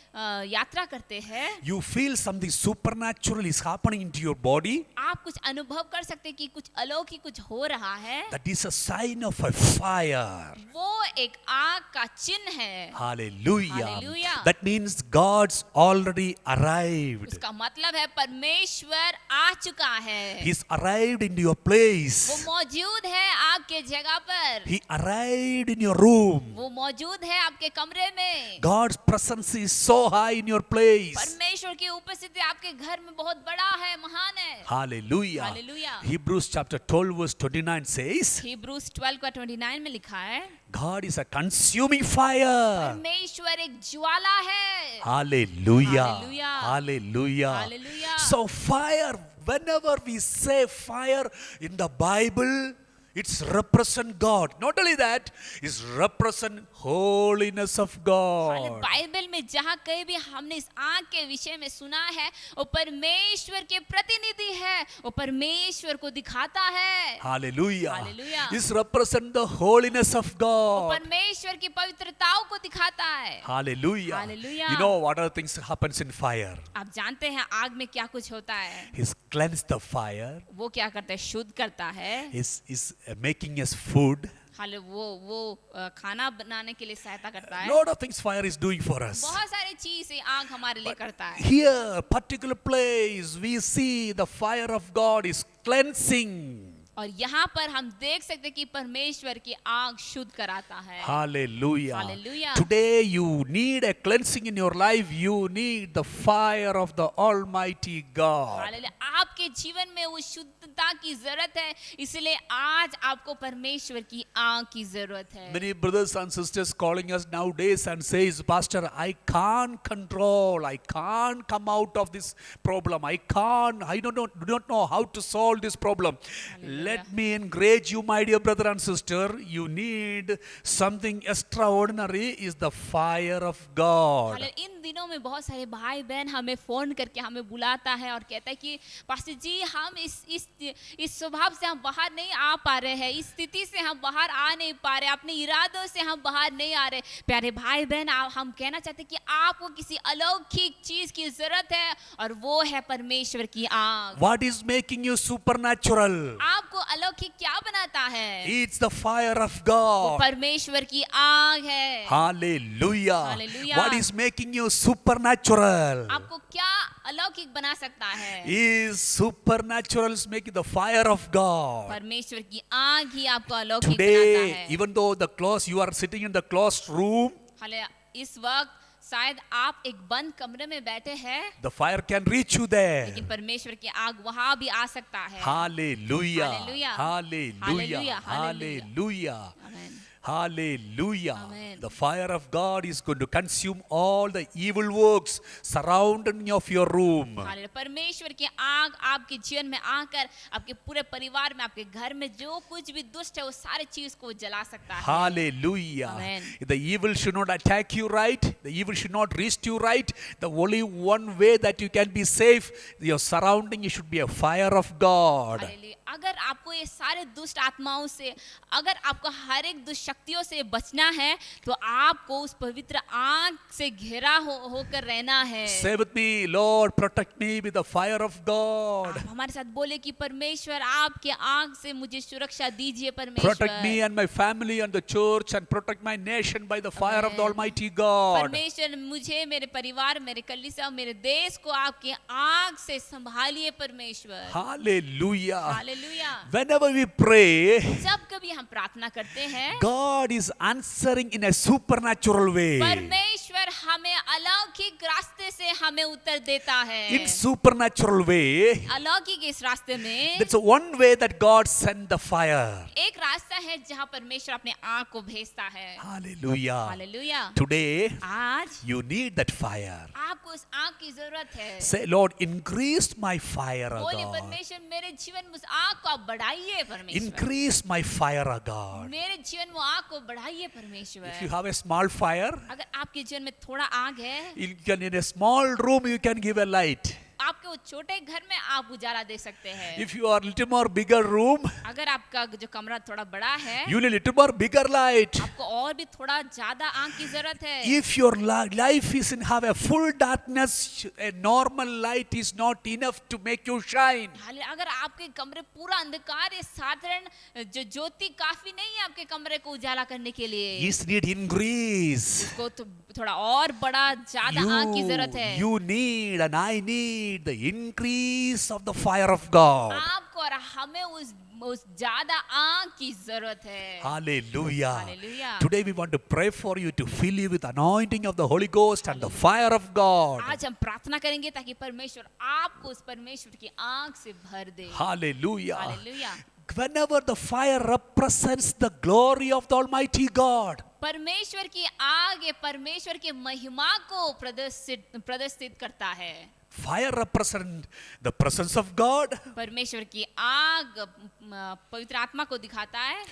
यात्रा करते हैं, you feel something supernatural is happening into your body. आप कुछ अनुभव कर सकते हैं कि कुछ अलौकिक कुछ हो रहा है। That is a sign of a fire. वो एक आग का चिन्ह है। Hallelujah. Hallelujah. That means God's already arrived. उसका मतलब है परमेश्वर आ चुका है। He's arrived in your place. वो मौजूद है आपके जगह पर। He arrived in your room. वो मौजूद है आपके कमरे में। God's presence is so high in your place. परमेश्वर की उपस्थिति आपके घर में बहुत बड़ा है, महान है। Hallelujah. Hallelujah. Hebrews chapter 12 verse 29 says, Hebrews 12 का 29 में लिखा है, God is a consuming fire. परमेश्वर एक ज्वाला है। Hallelujah. Hallelujah. Hallelujah. Hallelujah. So fire, whenever we say fire in the Bible, it's represent God. Not only that, it's represent holiness of God. Bible में जहाँ कहीं भी हमने इस आग के विषय में सुना है वो परमेश्वर के प्रतिनिधि है, वो परमेश्वर को दिखाता है। Hallelujah. Hallelujah. It's represent the holiness of वो God. परमेश्वर की पवित्रताओं को दिखाता है। Hallelujah. Hallelujah. You know what other things happens in fire? आप जानते हैं आग में क्या कुछ होता है? He's cleansed the fire. वो क्या करता है? शुद्ध करता है। Is making us food. हाले वो खाना बनाने के लिए सहायता करता है। Lot of things fire is doing for us. बहुत सारी चीजें आग हमारे लिए करता है। Here, particular place, we see the fire of God is cleansing. और यहाँ पर हम देख सकते हैं कि परमेश्वर की आग शुद्ध कराता है। Hallelujah. Hallelujah. Today you need a cleansing in your life. You need the fire of the Almighty God. Hallelujah. आपके जीवन में उस शुद्धता की जरूरत है, इसलिए आज आपको परमेश्वर की आग की जरूरत है। Many brothers and sisters calling us nowadays and says, Pastor, I can't control, I can't come out of this problem. I do not know how to solve this problem. Let me encourage you, my dear brother and sister, you need something extraordinary is the fire of God. इन दिनों में बहुत सारे भाई बहन हमें phone करके हमें बुलाता है और कहता है कि पास्टर जी हम इस स्वभाव से हम बाहर नहीं आ पा रहे हैं, इस स्थिति से हम बाहर आ नहीं पा रहे, अपने इरादों से हम बाहर नहीं आ रहे। प्यारे भाई बहन, हम कहना चाहते हैं कि आपको किसी अलौकिक चीज़ की ज़रूरत है और वो है परमेश्वर की आग। What is making you supernatural? आपको अलौकिक क्या बनाता है? It's the fire of वो God. परमेश्वर की आग है। Hallelujah. Hallelujah. What is making you supernatural? आपको क्या अलौकिक बना सकता है? Is supernatural is making the fire of God. परमेश्वर की आग ही आपको अलौकिक बनाता Today, है। even though you are sitting in the closed room, हालांकि इस वक्त शायद आप एक बंद कमरे में बैठे हैं, the fire can reach you there. लेकिन परमेश्वर की आग वहां भी आ सकता है। Hallelujah. Hallelujah. Hallelujah. Hallelujah. Hallelujah. आमीन। Hallelujah. Amen. The fire of God is going to consume all the evil works surrounding of your room. Hallelujah. परमेश्वर की आग आपके जीवन में आकर आपके पूरे परिवार में, आपके घर में जो कुछ भी दुष्ट है वो सारे चीज को जला सकता है। Hallelujah. Amen. The evil should not attack you, right? The evil should not reach you, right? The only one way that you can be safe, your surrounding should be a fire of God. Hallelujah. अगर आपको ये सारे दुष्ट आत्माओं से, अगर आपको हर एक दुष्ट शक्तियों से बचना है तो आपको उस पवित्र आग से घिरा होकर रहना है। Say with me, Lord, protect me with the fire of God. आप हमारे साथ बोले कि परमेश्वर आपके आग से मुझे सुरक्षा दीजिए परमेश्वर। Protect me and my family and the church and protect my nation by the fire of the Almighty God. परमेश्वर मुझे, मेरे परिवार, मेरे कलीसिया, मेरे देश को आपके आग से संभालिए परमेश्वर। Hallelujah. Hallelujah. Whenever we pray, जब कभी हम प्रार्थना करते हैं, God is answering in a supernatural way. परमेश्वर हमें अलौकिक रास्ते से हमें उत्तर देता है। In supernatural way, अलौकिक इस रास्ते में that's one way that God sent the fire. एक रास्ता है जहाँ परमेश्वर अपने आग को भेजता है। Hallelujah. हालेलुया। Today, आज you need that fire. आपको उस आग की जरूरत है। Say, Lord, increase my fire, O बोले God. परमेश्वर मेरे जीवन में उस आग को आप बढ़ाइए परमेश्वर। Increase my fire, O God. मेरे जीवन में आग को बढ़ाइए If you परमेश्वर। have a small fire, अगर आपके जीवन में थोड़ा आग है, in a small room, you can give a light. आपके वो छोटे घर में आप उजाला दे सकते हैं। If you are little more bigger room, अगर आपका जो कमरा थोड़ा बड़ा है, you need little more bigger light. आपको और भी थोड़ा ज्यादा आग की जरूरत है। If your life is in have a full darkness, a normal light is not enough to make you shine. अगर आपके कमरे पूरा अंधकार है, साधारण जो ज्योति काफी नहीं है आपके कमरे को उजाला करने के लिए। This need increase. इसको तो थोड़ा और बड़ा ज्यादा आग की जरूरत है। You need and I need the increase of the fire of God. आपको और हमें उस ज्यादा आग की जरूरत है। Hallelujah. Hallelujah. Today we want to pray for you to fill you with anointing of the Holy Ghost and the fire of God. आज हम प्रार्थना करेंगे ताकि परमेश्वर आपको उस परमेश्वर की आग से भर दे। Hallelujah. Hallelujah. Whenever the fire represents the glory of the Almighty God, परमेश्वर की आग ये परमेश्वर के महिमा को प्रदर्शित करता है। fire represents the presence of God. परमेश्वर की आग पवित्र आत्मा को दिखाता है।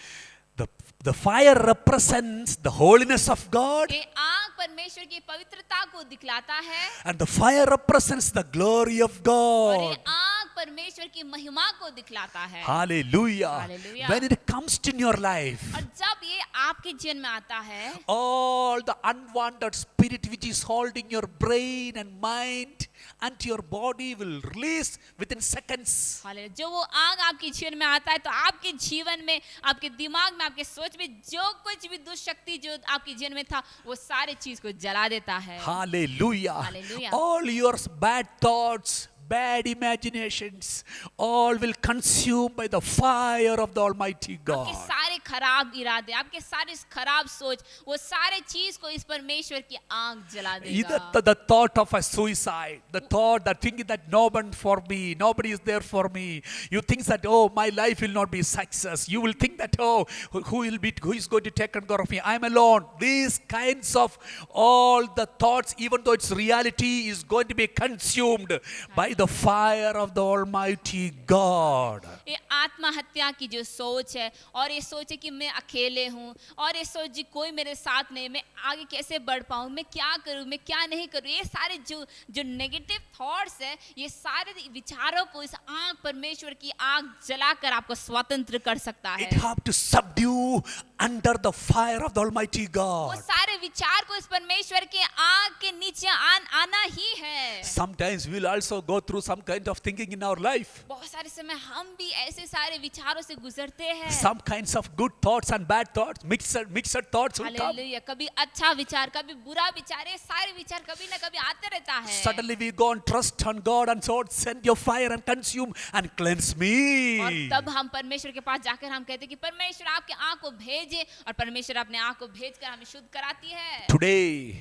The fire represents the holiness of God, ये आग परमेश्वर की पवित्रता को दिखलाता है and the fire represents the glory of और ये God. आग परमेश्वर की महिमा को दिखलाता है। Hallelujah. Hallelujah. When it comes in your life, और जब ये आपके जीवन में आता है, all the unwanted spirit which is holding your brain and mind and your body will release within seconds. Hallelujah, जो वो आग आपके जीवन में आता है तो आपके जीवन में, आपके दिमाग में, आपके सोच में जो कुछ भी दुष्ट शक्ति जो आपके जीवन में था वो सारे चीज को जला देता है। Hallelujah. Hallelujah. All your bad thoughts, bad imaginations, all will consume by the fire of the Almighty आपके God. सारे खराब इरादे, आपके सारे खराब सोच, वो सारे चीज को इस परमेश्वर की आग जला Either देगा। the thought of a suicide, the thought that thinking that no one for me, nobody is there for me. You think that, oh, my life will not be success. You will think that, oh, who is going to take care of me? I'm alone. These kinds of all the thoughts, even though its reality is going to be consumed by the fire of the Almighty God. ये आत्महत्या की जो सोच है और ये सोच है कि मैं अकेले हूँ और यीशु जी कोई मेरे साथ नहीं, मैं आगे कैसे बढ़ पाऊँ, मैं क्या करूँ, मैं क्या नहीं करूँ, ये सारे जो नेगेटिव थॉट्स है, ये सारे विचारों को इस आग, परमेश्वर की आग जलाकर आपको स्वतंत्र कर सकता है। It have to subdue under the fire of the Almighty वो God. सारे विचार को इस परमेश्वर के आग के नीचे आना ही है। Sometimes we'll also go through some kind of thinking in our life. बहुत सारे समय हम भी ऐसे सारे विचारों से गुजरते हैं। Some kinds of good thoughts and bad thoughts, mixed thoughts will come. Hallelujah, कभी अच्छा विचार, कभी बुरा विचार, ये सारे विचार कभी ना कभी आते रहता है। Suddenly we go and trust on God and so send your fire and consume and cleanse और me. तब हम परमेश्वर के पास जाकर हम कहते हैं कि परमेश्वर आपके आँख को भेजे, और परमेश्वर अपने आँख को भेजकर हमें शुद्ध कराती है। Today,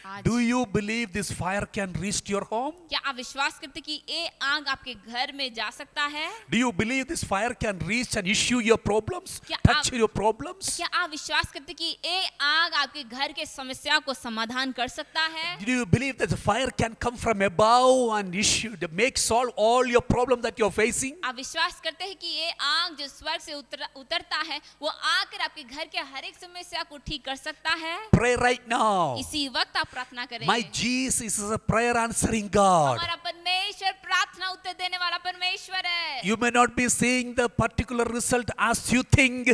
आज do you believe this fire can reach your home? क्या आप विश्वास करते कि ये आग आपके घर में जा सकता है? Do you believe this fire can reach and issue your problems? क्या Touch आप- your problems? क्या आप विश्वास करते कि ये आग आपके घर के समस्या को समाधान कर सकता है? Do you believe that the fire can come from above and issue, make solve all your problems that you're facing? आप विश्वास करते हैं कि ये आग जो स्वर्ग से उतरता है, वो आकर आपके घर के हर एक समस्या को ठीक कर सकता है? Pray right now. इसी वक्त आप प्रार्थना करें। My Jesus is a prayer answering God. हमारा परमेश्वर प्रार्थना उत्तर देने वाला परमेश्वर है। You may not be seeing the particular result as you think,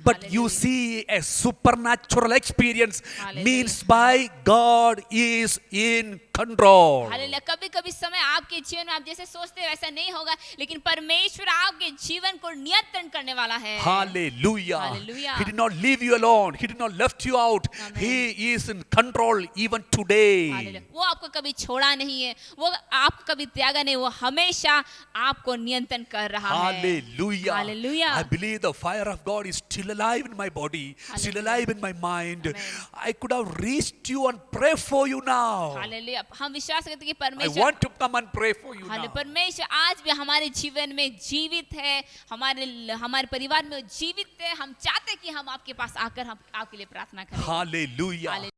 but you Hallelujah. see a supernatural experience Hallelujah. means by God is in control. Hallelujah, कभी-कभी समय आपके जीवन में आप जैसे सोचते हैं वैसा नहीं होगा, लेकिन परमेश्वर आपके जीवन को नियंत्रण करने वाला है। Hallelujah. Hallelujah. He did not leave you alone. He did not left you out. Amen. He is in control even today. Hallelujah, वो आपको कभी छोड़ा नहीं है, वो आपको कभी त्यागा नहीं, वो हमेशा आपको नियंत्रण कर रहा है। Hallelujah. Hallelujah. I believe the fire of God is still alive in my body, still Hallelujah. alive in my mind. Amen. I could have reached you and pray for you now. Hallelujah, हम विश्वास करते हैं कि I परमेश्वर want to come and pray for you हाले now. परमेश्वर आज भी हमारे जीवन में जीवित है, हमारे परिवार में जीवित है। हम चाहते हैं कि हम आपके पास आकर हम आपके लिए प्रार्थना करें। Hallelujah. Halle-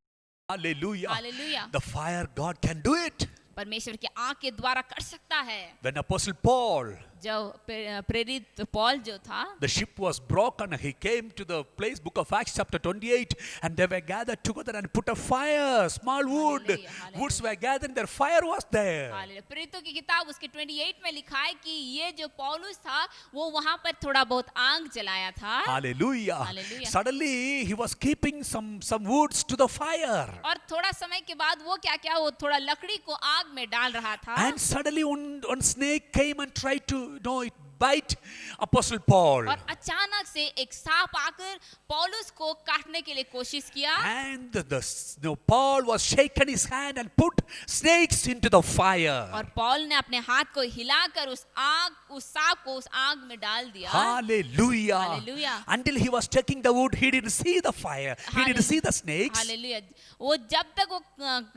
Hallelujah. Hallelujah, The fire God can do it. परमेश्वर के आँख के द्वारा कर सकता है। When Apostle Paul, जो प्रेरित पौल जो था, the ship was broken, he came to the place, book of Acts chapter 28, and they were gathered together and put a fire, small wood. Hallelujah, hallelujah. Woods were gathered, their fire was there. Hallelujah, प्रेरितों की किताब उसके 28 में लिखा है कि ये जो पौलुस था वो वहाँ पर थोड़ा बहुत आग जलाया था। Hallelujah. Hallelujah. Suddenly he was keeping some woods to the fire. और थोड़ा समय के बाद वो क्या क्या वो थोड़ा लकड़ी को आग में डाल रहा था। And suddenly one snake came and tried to, it bite Apostle Paul. और अचानक से एक सांप आकर पौलुस को काटने के लिए कोशिश किया। And Paul was shaken his hand and put snakes into the fire. और पौल ने अपने हाथ को हिलाकर उस सांप को उस आग में डाल दिया। Hallelujah. Hallelujah. Until he was taking the wood, he didn't see the fire. He didn't see the snakes. Hallelujah, वो जब तक वो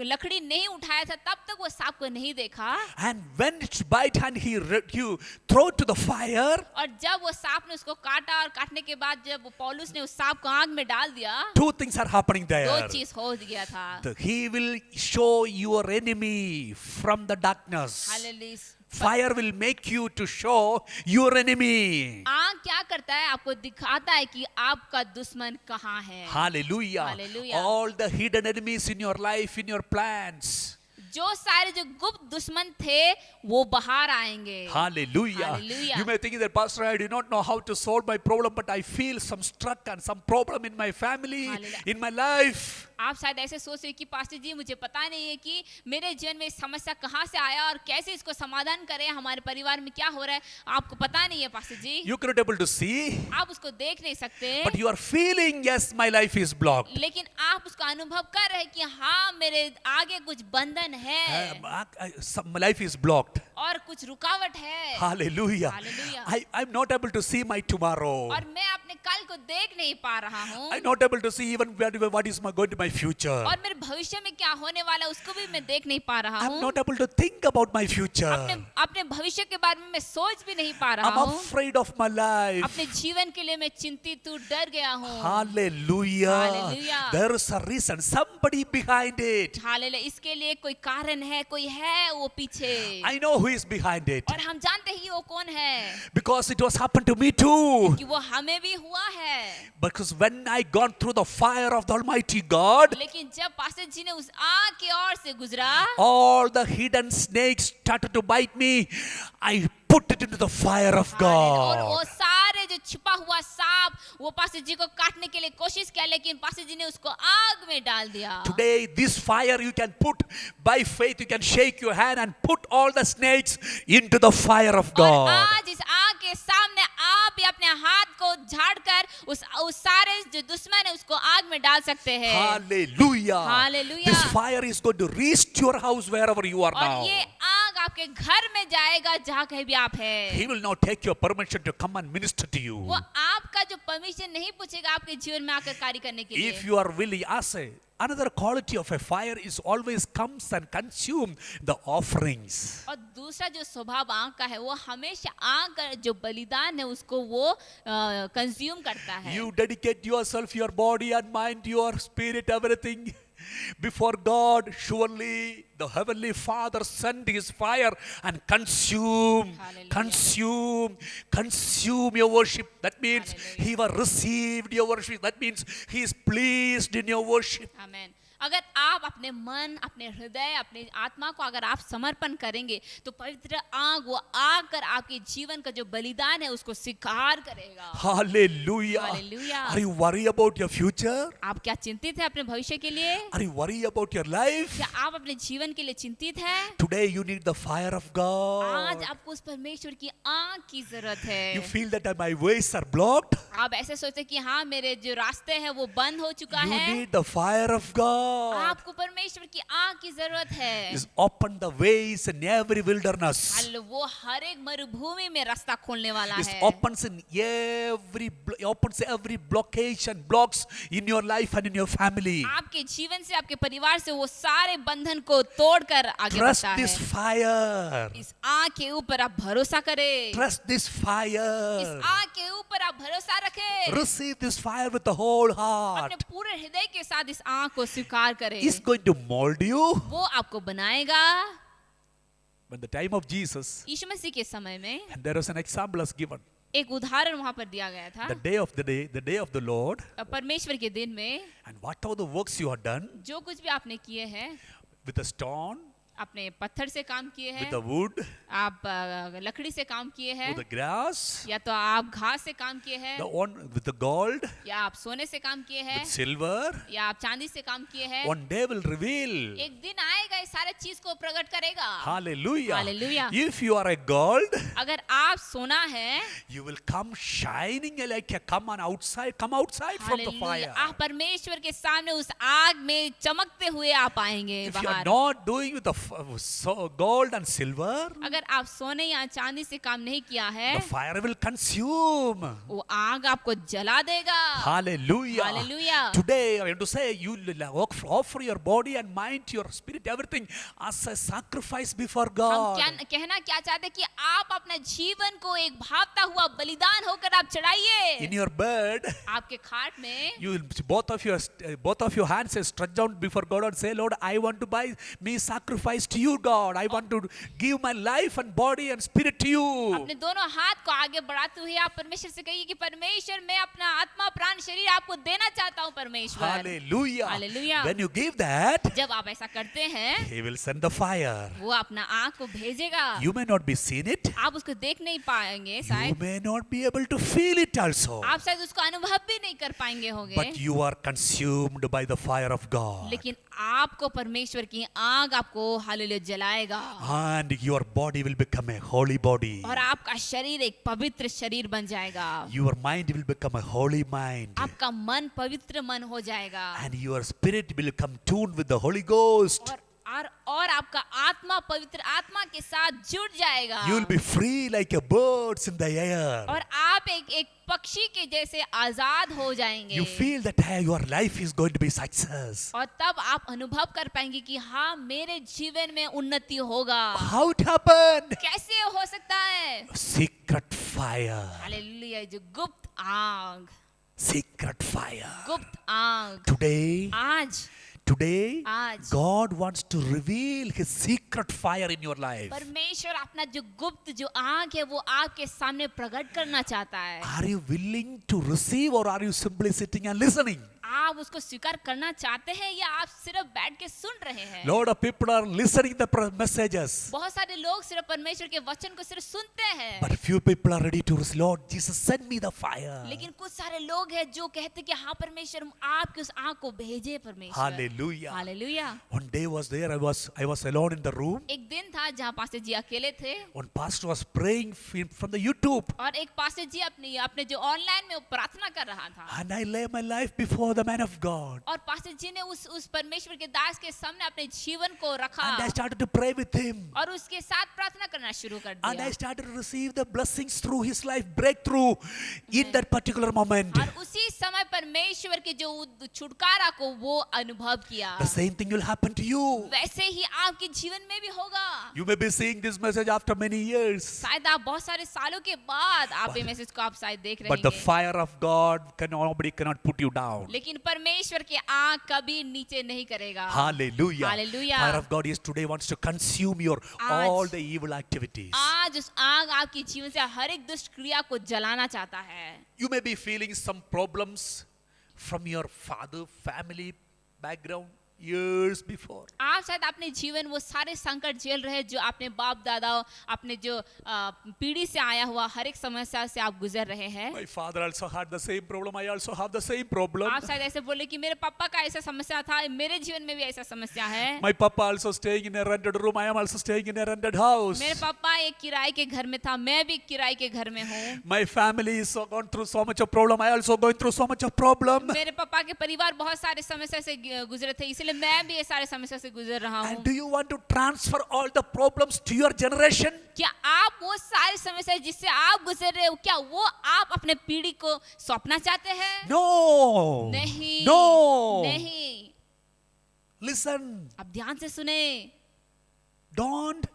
लकड़ी नहीं उठाया था तब तक वो सांप को नहीं देखा। And when it bite and he throw it to the fire, और जब वो सांप ने उसको काटा और काटने के बाद जब वो पौलुस ने उस सांप को आग में डाल दिया, two things are happening दो there. चीज हो गया था। He will show your enemy from the darkness. Hallelujah, Fire will make you to show your enemy. आग क्या करता है, आपको दिखाता है कि आपका दुश्मन कहाँ है। Hallelujah. Hallelujah. All the hidden enemies in your life, in your plans. जो सारे जो गुप्त दुश्मन थे वो बाहर आएंगे। Hallelujah. Hallelujah. You may think that, Pastor, I do not know how to solve my problem, but I feel some struck and some problem in my family, Hallelujah. in my life. आप शायद ऐसे सोच रहे कि pastor जी मुझे पता नहीं है कि मेरे जीवन में समस्या कहाँ से आया और कैसे इसको समाधान करें, हमारे परिवार में क्या हो रहा है, आपको पता नहीं है pastor ji. You cannot able to see, आप उसको देख नहीं सकते, but you are feeling, yes, my life is blocked. लेकिन आप उसका अनुभव कर रहे हैं कि हाँ मेरे आगे कुछ बंधन है My life is blocked. और कुछ रुकावट है। Hallelujah. Hallelujah. I'm not able to see my tomorrow. और मैं अपने कल को देख नहीं पा रहा हूँ, I'm not able to see even what is going to my future. और मेरे भविष्य में क्या होने वाला है उसको भी मैं देख नहीं पा रहा I'm हूँ। not able to think about my future. अपने भविष्य के बारे में मैं सोच भी नहीं पा रहा I'm हूँ। afraid of my life. अपने जीवन के लिए मैं चिंतित हूँ, डर गया हूँ। Hallelujah. Hallelujah. There is a reason. Some somebody behind it. Hallelujah, इसके लिए कोई कारण है, कोई है वो पीछे। I know who is behind it. और हम जानते हैं वो कौन है, Because it was happened to me too. कि वो हमें भी हुआ है। Because when I gone through the fire of the Almighty God, लेकिन जब पास्टर जी ने उस आग की ओर से गुजरा, all the hidden snakes started to bite me. I put it into the fire of और God. वो सारे जो छिपा हुआ सांप वो पास्टर जी को काटने के लिए कोशिश किया, लेकिन पास्टर जी ने उसको आग में डाल दिया। Today, this fire you can put by faith, you can shake your hand and put all the snakes into the fire of और God. आज इस आग के सामने आप भी अपने हाथ को झाड़कर उस सारे जो दुश्मन है उसको आग में डाल सकते हैं। Hallelujah. Hallelujah. This fire is going to reach your house wherever you are और now. ये आग आपके घर में जाएगा जहाँ कहीं भी आप हैं। He will not take your permission to come and minister to you. वो आपका जो परमिशन नहीं पूछेगा आपके जीवन में आकर कार्य करने के लिए। If you are willing, another quality of a fire is always comes and consume the offerings. और दूसरा जो स्वभाव आग का है वो हमेशा आग का जो बलिदान है उसको वो कंज्यूम करता है। You dedicate yourself, your body and mind, your spirit, everything before God. Surely the heavenly Father sent his fire and consume your worship. That means he was received your worship. That means he is pleased in your worship. आमेन। अगर आप अपने मन, अपने हृदय, अपने आत्मा को अगर आप समर्पण करेंगे तो पवित्र आग वो आकर आपके जीवन का जो बलिदान है उसको स्वीकार करेगा। Hallelujah. Hallelujah. Are you worried about your future? आप क्या चिंतित हैं अपने भविष्य के लिए? Are you worried about your life? क्या आप अपने जीवन के लिए चिंतित हैं? Today you need the fire of God. आज आपको उस परमेश्वर की आग की जरूरत है। You feel that my ways are blocked? आप ऐसे सोचते कि हाँ मेरे जो रास्ते हैं वो बंद हो चुका You है। need the fire of God. आपको परमेश्वर की आग की जरूरत है। Is open the ways in every wilderness. वो हर एक मरुभूमि में रास्ता खोलने वाला It है। opens every blockage and blocks in your life and in your family. आपके जीवन से, आपके परिवार से वो सारे बंधन को तोड़कर आगे Trust बढ़ता this है। fire. इस आग के ऊपर आप भरोसा करें। Trust this इस fire. आग के ऊपर आप भरोसा रखें। Receive this fire with the whole heart. अपने पूरे हृदय के साथ इस आग को स्वीकार करें। It's going to mold you. वो आपको बनाएगा। When the time of Jesus, यीशु मसीह के समय में and there was an example as given. एक उदाहरण वहां पर दिया गया था। The day of the Lord, परमेश्वर के दिन में and whatever the works you have done जो कुछ भी आपने किए हैं, with the stone, आपने पत्थर से काम किए with हैं, the wood, आप लकड़ी से काम किए हैं, with the grass, या तो आप घास से काम किए हैं, with the gold, या आप सोने से काम किए हैं, with silver, या आप चांदी से काम किए हैं। one day will reveal. एक दिन आएगा इस सारे चीज को प्रकट करेगा। Hallelujah. Hallelujah. If you are a gold, अगर आप सोना है, you will come shining like a come outside from the fire. आप परमेश्वर के सामने उस आग में चमकते हुए आप आएंगे If you are बाहर। not doing with the gold and silver, अगर आप सोने या चांदी से काम नहीं किया है, the fire will consume. वो आग आपको जला देगा। Hallelujah. Hallelujah. Today I want to say you offer your body and mind, your spirit, everything as a sacrifice before हम God. कहना क्या चाहते हैं कि आप अपने जीवन को एक भावता हुआ बलिदान होकर आप चढ़ाइए। In your bed, आपके खाट में you will both of your hands is stretched down before God and say, Lord, I want to buy me sacrifice to you, God. I want to give my life and body and spirit to you. अपने दोनों हाथ को आगे बढ़ाते हुए आप परमेश्वर से कहिए कि परमेश्वर मैं अपना आत्मा प्राण शरीर आपको देना चाहता हूँ परमेश्वर। Hallelujah. Hallelujah. When you give that, जब आप ऐसा करते हैं He will send the fire. वो अपना आग को भेजेगा। You may not be seen it. आप उसको देख नहीं पाएंगे You शायद, may not be able to feel it also. आप शायद उसको अनुभव भी नहीं कर पाएंगे होंगे, But you are consumed by the fire of God. लेकिन आपको परमेश्वर की आग आपको hallelujah जलाएगा And your body will become a holy body. और आपका शरीर एक पवित्र शरीर बन जाएगा। Your mind will become a holy mind. आपका मन पवित्र मन हो जाएगा And your spirit will come tuned with the Holy Ghost. और आपका आत्मा पवित्र आत्मा के साथ जुड़ जाएगा। You will be free like a birds in the air. और आप एक पक्षी के जैसे आजाद हो जाएंगे। You feel that hey, your life is going to be success. और तब आप अनुभव कर पाएंगे कि हाँ मेरे जीवन में उन्नति होगा। How it happened? कैसे हो सकता है? Secret fire. हालेलुया, जो गुप्त आग, Secret fire. गुप्त आग। Today, आज Today, आज God wants to reveal His secret fire in your life. परमेश्वर अपना जो गुप्त जो आग है वो आपके सामने प्रकट करना चाहता है। Are you willing to receive or are you simply sitting and listening? आप उसको स्वीकार करना चाहते हैं या आप सिर्फ बैठ के सुन रहे हैं? Lot of people are listening the messages, बहुत सारे लोग सिर्फ परमेश्वर के वचन को सिर्फ सुनते हैं, but few people are ready to receive. Lord Jesus, send me the fire. लेकिन कुछ सारे लोग हैं जो कहते कि हाँ परमेश्वर आपके उस आग को भेजे परमेश्वर। Hallelujah. Hallelujah. One day was there, I was alone in the room. एक दिन था जहाँ पास्टर जी अकेले थे One pastor was praying from the YouTube, और एक पास्टर जी अपने जो ऑनलाइन में वो प्रार्थना कर रहा था and I lay my life before the man of God, और पास्टर जी ने उस परमेश्वर के दास के सामने अपने जीवन को रखा and I started to pray with him, और उसके साथ प्रार्थना करना शुरू कर and I दिया started to receive the blessings through his life, breakthrough in that particular moment. और उसी समय परमेश्वर के जो छुटकारा को वो अनुभव किया। The same thing will happen to you. वैसे ही आपके जीवन में भी होगा। You may be seeing this message after many years, शायद आप बहुत सारे सालों के बाद आप ये मैसेज को आप शायद देख रहे but the हैं, fire of God nobody cannot put you down. लेकिन परमेश्वर की आग कभी नीचे नहीं करेगा। Hallelujah. Hallelujah. Fire of God is today wants to consume your all the evil activities. आज उस आग आपके जीवन से हर एक दुष्ट क्रिया को जलाना चाहता है। You may be feeling some problems from your father, family background years before. आप शायद अपने जीवन वो सारे संकट झेल रहे हैं जो अपने बाप दादा अपने जो पीढ़ी से आया हुआ हर एक समस्या से आप गुजर रहे हैं। My father also had the same problem. I also have the same problem. आप शायद ऐसे बोले कि मेरे पापा का ऐसा समस्या था, मेरे जीवन में भी ऐसा समस्या है। My papa also staying in a rented room. I am also staying in a rented house. मेरे पापा एक किराए के घर में था, मैं भी किराए के घर में हूँ। My family is gone through so much of problem. I also going through so much of problem. मेरे पापा के परिवार बहुत सारे समस्या से गुजरे थे, इसलिए मैं भी ये सारे समस्या से गुजर रहा And हूँ। do you want to transfer all the problems to your generation? क्या आप वो सारी समस्या जिससे आप गुजर रहे हो क्या वो आप अपने पीढ़ी को सौंपना चाहते हैं? No. नहीं, No. नहीं। Listen. आप ध्यान से सुने। Don't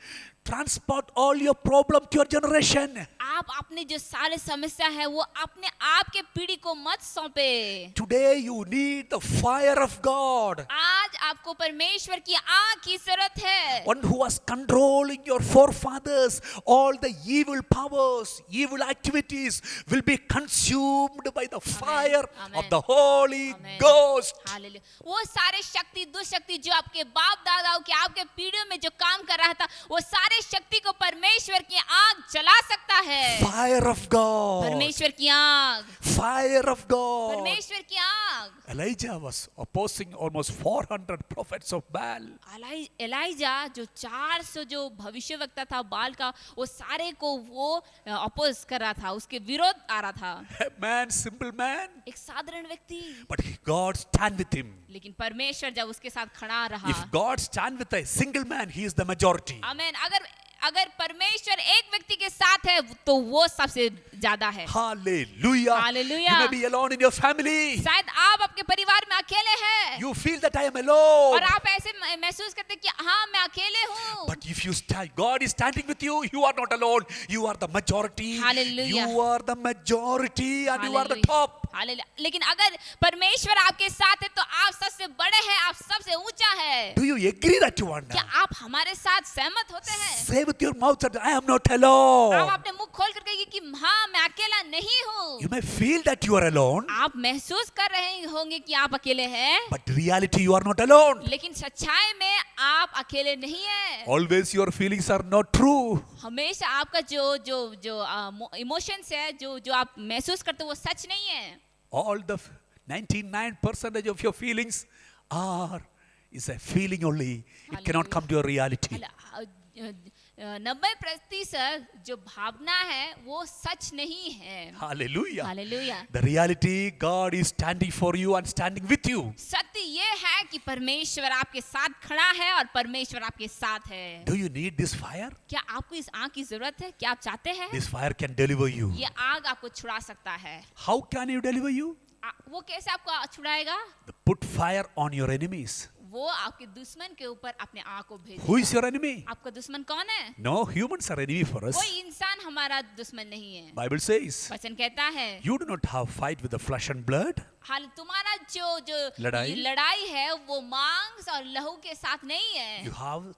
transport all your problem to your generation. आप अपने जो सारे समस्या है वो अपने आप के पीढ़ी को मत सौंपे। Today you need the fire of God. आज आपको परमेश्वर की आग की जरूरत है। One who was controlling your forefathers, all the evil powers, evil activities will be consumed by the fire Amen. of the Holy Amen. Ghost. Hallelujah. वो सारे शक्ति दुष्शक्ति जो आपके बाप दादाओं के आपके पीढ़ियों में जो काम कर रहा था वो सारे शक्ति को परमेश्वर की आग जला सकता है। Fire of God. परमेश्वर की आग, Fire of God. परमेश्वर की आग। Elijah was opposing almost 400 prophets of Baal. ELISA जो 400 जो भविष्यवक्ता था बाल का वो सारे को वो अपोज कर रहा था, उसके विरोध आ रहा था। A man, simple man, एक साधारण व्यक्ति, but God stand with him. लेकिन परमेश्वर जब उसके साथ खड़ा रहा। If God stand with a single man, he is the majority. आमीन। अगर परमेश्वर एक व्यक्ति के साथ है तो वो सबसे ज्यादा है। Hallelujah. Hallelujah. You may be alone in your family. शायद आप आपके परिवार में अकेले हैं You feel that I am alone. और आप ऐसे महसूस करते हैं कि हाँ मैं अकेले हूँ। But if you stand, God is standing with you, you are not alone. You are the majority. Hallelujah. You are the majority and you are the Hallelujah. top. Hallelujah. लेकिन अगर परमेश्वर आपके साथ है तो आप सबसे बड़े हैं, आप सबसे ऊंचा है। Do you agree that you are क्या now? आप हमारे साथ सहमत होते हैं? Say with your mouth that I am not आप alone. अपने मुंह खोल कर कहिए कि हाँ मैं अकेला नहीं हूँ। You may feel that you are alone, आप महसूस कर रहे होंगे कि आप अकेले हैं, but reality you are not alone. लेकिन सच्चाई में आप अकेले नहीं हैं। Always your feelings are not true. हमेशा आपका जो इमोशंस है जो आप महसूस करते हो वो सच नहीं है। All the 99% of your feelings is a feeling only. It cannot come to your reality. 90% जो भावना है वो सच नहीं है। Hallelujah. Hallelujah. The reality, God is standing for you and standing with you. सत्य ये है कि परमेश्वर आपके साथ खड़ा है और परमेश्वर आपके साथ है। Do you need this fire? क्या आपको इस आग की जरूरत है? क्या आप चाहते हैं? This fire can deliver you. ये आग आपको छुड़ा सकता है। How can you deliver you? वो कैसे आपको छुड़ाएगा? Put fire on your enemies. वो आपके दुश्मन के ऊपर अपने आग को भेजे। Who is your enemy? आपका दुश्मन कौन है? No, humans are enemy for us. कोई इंसान हमारा दुश्मन नहीं है। Bible says, वचन कहता है you do not have fight with the flesh and blood. हाल तुम्हारा जो लड़ाई? लड़ाई है वो मांस और लहू के साथ नहीं है।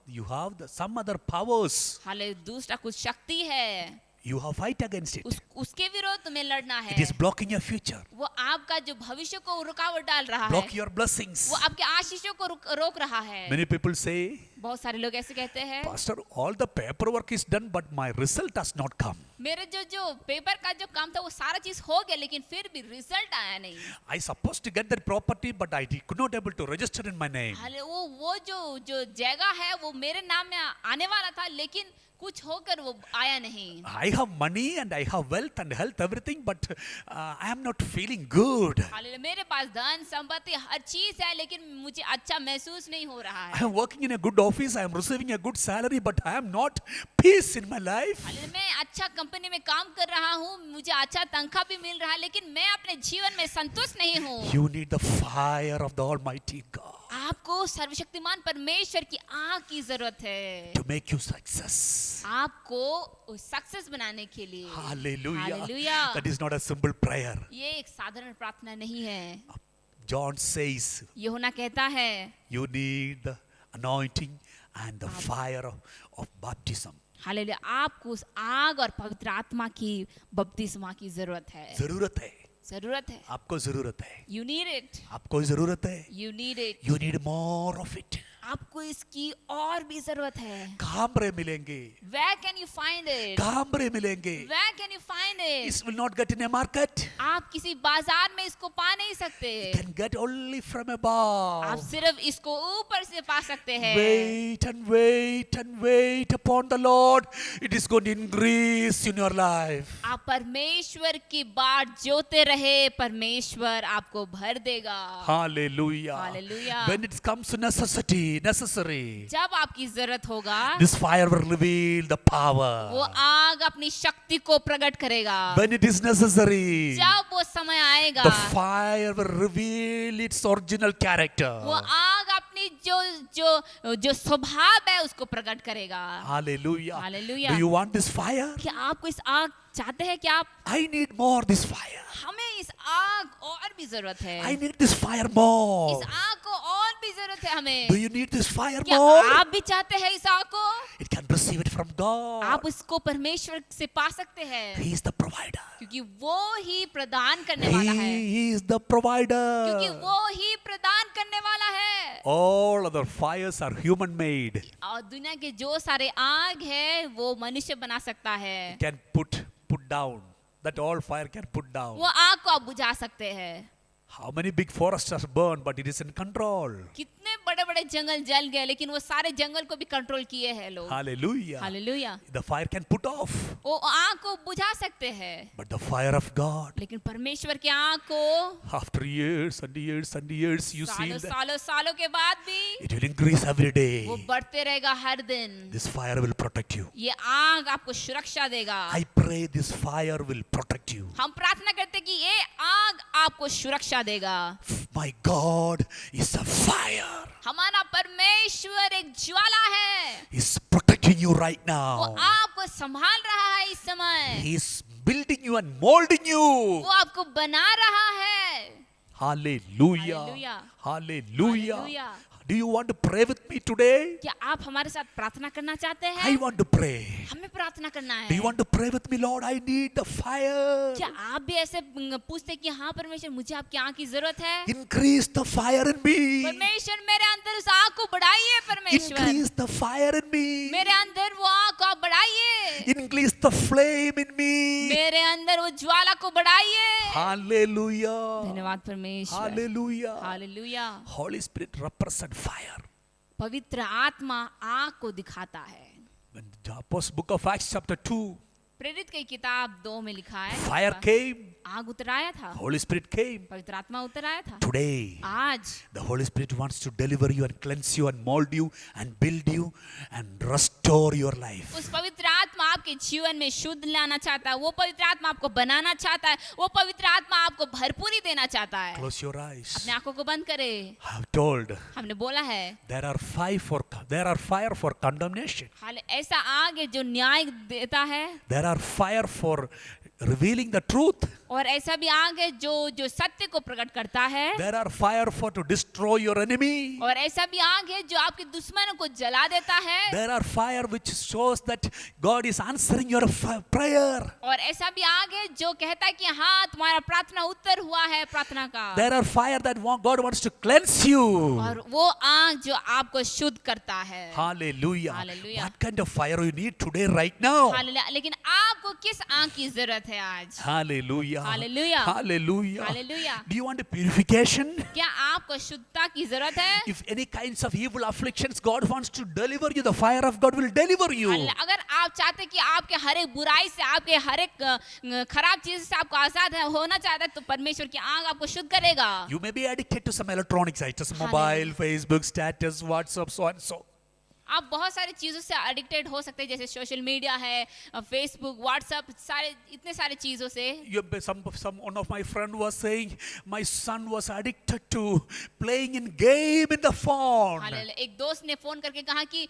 You have some other powers. हाल दूसरा कुछ शक्ति है, You have fight against it. उसके विरोध तुम्हें लड़ना है। It is blocking your future. वो आपका जो भविष्य को रुकावट डाल रहा है, Block your blessings. वो आपके आशीषों को रोक रहा है। Many people say, बहुत सारे लोग ऐसे कहते हैं, Pastor, all the paperwork is done, but my result has not come. मेरे जो पेपर का जो काम था वो सारा चीज हो गया, लेकिन फिर भी रिजल्ट आया नहीं। I supposed to get that property, but I could not able to register in my name. हाले वो जो जगह है वो मेरे नाम में आने वाला था, लेकिन कुछ होकर वो आया नहीं। I have money and I have wealth and health, everything, but I am not feeling good. हाले मेरे पास धन संपत्ति हर चीज है, लेकिन मुझे अच्छा महसूस नहीं हो रहा I है। am working in a good office, I am receiving a good salary, but I am not peace in my life. हाले मैं अच्छा कंपनी में काम कर रहा हूँ, मुझे अच्छा तनख्वाह भी मिल रहा है, लेकिन मैं अपने जीवन में संतुष्ट नहीं हूँ। You need the fire of the Almighty God आपको सर्वशक्तिमान परमेश्वर की आग की जरूरत है, to make you success. आपको सक्सेस बनाने के लिए। Hallelujah. Hallelujah. That is not a simple prayer. ये एक साधारण प्रार्थना नहीं है। John says, यूहन्ना कहता है, you need the anointing and the fire of baptism. Hallelujah, आपको उस आग और पवित्र आत्मा की बपतिस्मा की जरूरत है। जरूरत है, जरूरत है। आपको जरूरत है, You need it. आपको जरूरत है. You need it. You need more of it. आपको इसकी और भी जरूरत है। कहाँ पर मिलेंगे? Where can you find it? कहाँ पर मिलेंगे? Where can you find it? This will not get in a market. आप किसी बाजार में इसको पा नहीं सकते। Can get only from above. आप सिर्फ इसको ऊपर से पा सकते हैं। Wait and wait and wait upon the Lord. It is going to increase in your life. आप परमेश्वर की बाट जोते रहे, परमेश्वर आपको भर देगा। Hallelujah. Hallelujah. When it comes to necessary, जब आपकी जरूरत होगा, this fire will reveal the वो power. आग अपनी शक्ति को प्रकट करेगा। When it is necessary, जब वो समय आएगा, the fire will reveal its original character. वो आग अपनी जो स्वभाव है उसको प्रकट करेगा। Hallelujah. Hallelujah. Do you want this fire? क्या आपको इस आग चाहते हैं? क्या आप? I need more this fire. हमें इस आग और भी जरूरत है। I need this fire more. इस आग को और भी जरूरत है हमें। Do you need this fire क्या more? आप भी चाहते हैं इस आग को? It can receive it from God. आप उसको परमेश्वर से पा सकते हैं, He is the provider. क्योंकि वो ही प्रदान करने वाला है। He is the provider. क्योंकि वो ही प्रदान करने वाला है। All other fires are human made. और दुनिया के जो सारे आग है वो मनुष्य बना सकता है। Can put down. That all fire can put down. वो आग को आप बुझा सकते हैं। How many big forests are burned, but it is in control. कितने बड़े बड़े जंगल जल गए, लेकिन वो सारे जंगल को भी कंट्रोल किए हैं लोग। Hallelujah. Hallelujah. The fire can put off. वो आग को बुझा सकते हैं, But the fire of God, लेकिन परमेश्वर की आग को after years and years and years, you see सालों that सालों सालों के बाद भी it will increase every day. वो बढ़ते रहेगा हर दिन। This fire will protect you. ये आग आपको सुरक्षा देगा। I pray this fire will protect you. हम प्रार्थना करते कि ये आग आपको सुरक्षा देगा। My God is a fire. हमारा परमेश्वर एक ज्वाला है, He's protecting you right वो now. आपको संभाल रहा है इस समय। He's building you and molding you. वो आपको बना रहा है। Hallelujah. Hallelujah. Hallelujah. Hallelujah. Do you want to pray with me today? क्या आप हमारे साथ प्रार्थना करना चाहते हैं? I want to pray. हमें प्रार्थना करना है। Do you want to pray with me, Lord? I need the fire. क्या आप भी ऐसे पूछते हैं कि हाँ परमेश्वर मुझे आपकी आग की जरूरत है? Increase the fire in me. परमेश्वर मेरे अंदर उस आग को बढ़ाइए। परमेश्वर Increase the fire in me. मेरे अंदर वो आग को आप बढ़ाइए। Increase the flame in me. मेरे अंदर वो ज्वाला को बढ़ाइए। Hallelujah. धन्यवाद परमेश्वर। Hallelujah. Hallelujah. Holy Spirit represent fire. पवित्र आत्मा आग को दिखाता है। When the Book of Acts chapter 2, प्रेरित की किताब 2 में लिखा है, Fire came, आग उतर आया था, Holy Spirit came. पवित्र आत्मा उतर आया था। Today, आज the Holy Spirit wants to deliver you and cleanse you and mold you and build you and restore your life. उस पवित्र आत्मा आपके जीवन में शुद्ध लाना चाहता है, वो पवित्र आत्मा आपको बनाना चाहता है, वो पवित्र आत्मा आपको भरपूरी देना चाहता है। Close your eyes. अपने आंखों को बंद करें। I have told हमने बोला है there are fire for condemnation. हाल ऐसा आग है जो न्याय देता है, There are fire for revealing the truth. और ऐसा भी आग है जो सत्य को प्रकट करता है, There are fire for to destroy your enemy. और ऐसा भी आग है जो आपके दुश्मनों को जला देता है, There are fire which shows that God is answering your prayer. और ऐसा भी आग है जो कहता है कि हाँ तुम्हारा प्रार्थना उत्तर हुआ है प्रार्थना का, There are fire that God wants to cleanse you. और वो आग जो आपको शुद्ध करता है। Hallelujah. Hallelujah. What kind of fire you need today, right now? Hallelujah. लेकिन आपको किस आग की जरूरत है आज? Hallelujah. Hallelujah. Hallelujah. Hallelujah. Do you want a purification? क्या आपको शुद्धता की जरूरत है? If any kinds of evil afflictions, God wants to deliver you. The fire of God will deliver you. अगर आप चाहते हैं कि आपके हर एक बुराई से, आपके हर एक खराब चीज से आपको आजाद होना चाहता है, तो परमेश्वर की आग आपको शुद्ध करेगा। You may be addicted to some electronic sites, mobile, Facebook, status, WhatsApp, so and so. आप बहुत सारी चीजों से एडिक्टेड हो सकते हैं, जैसे सोशल मीडिया है, फेसबुक, व्हाट्सएप, इतने सारे चीजों से। One of my friend was saying, my son was addicted to playing in game in the phone. Hallelujah. एक दोस्त ने फोन करके कहा कि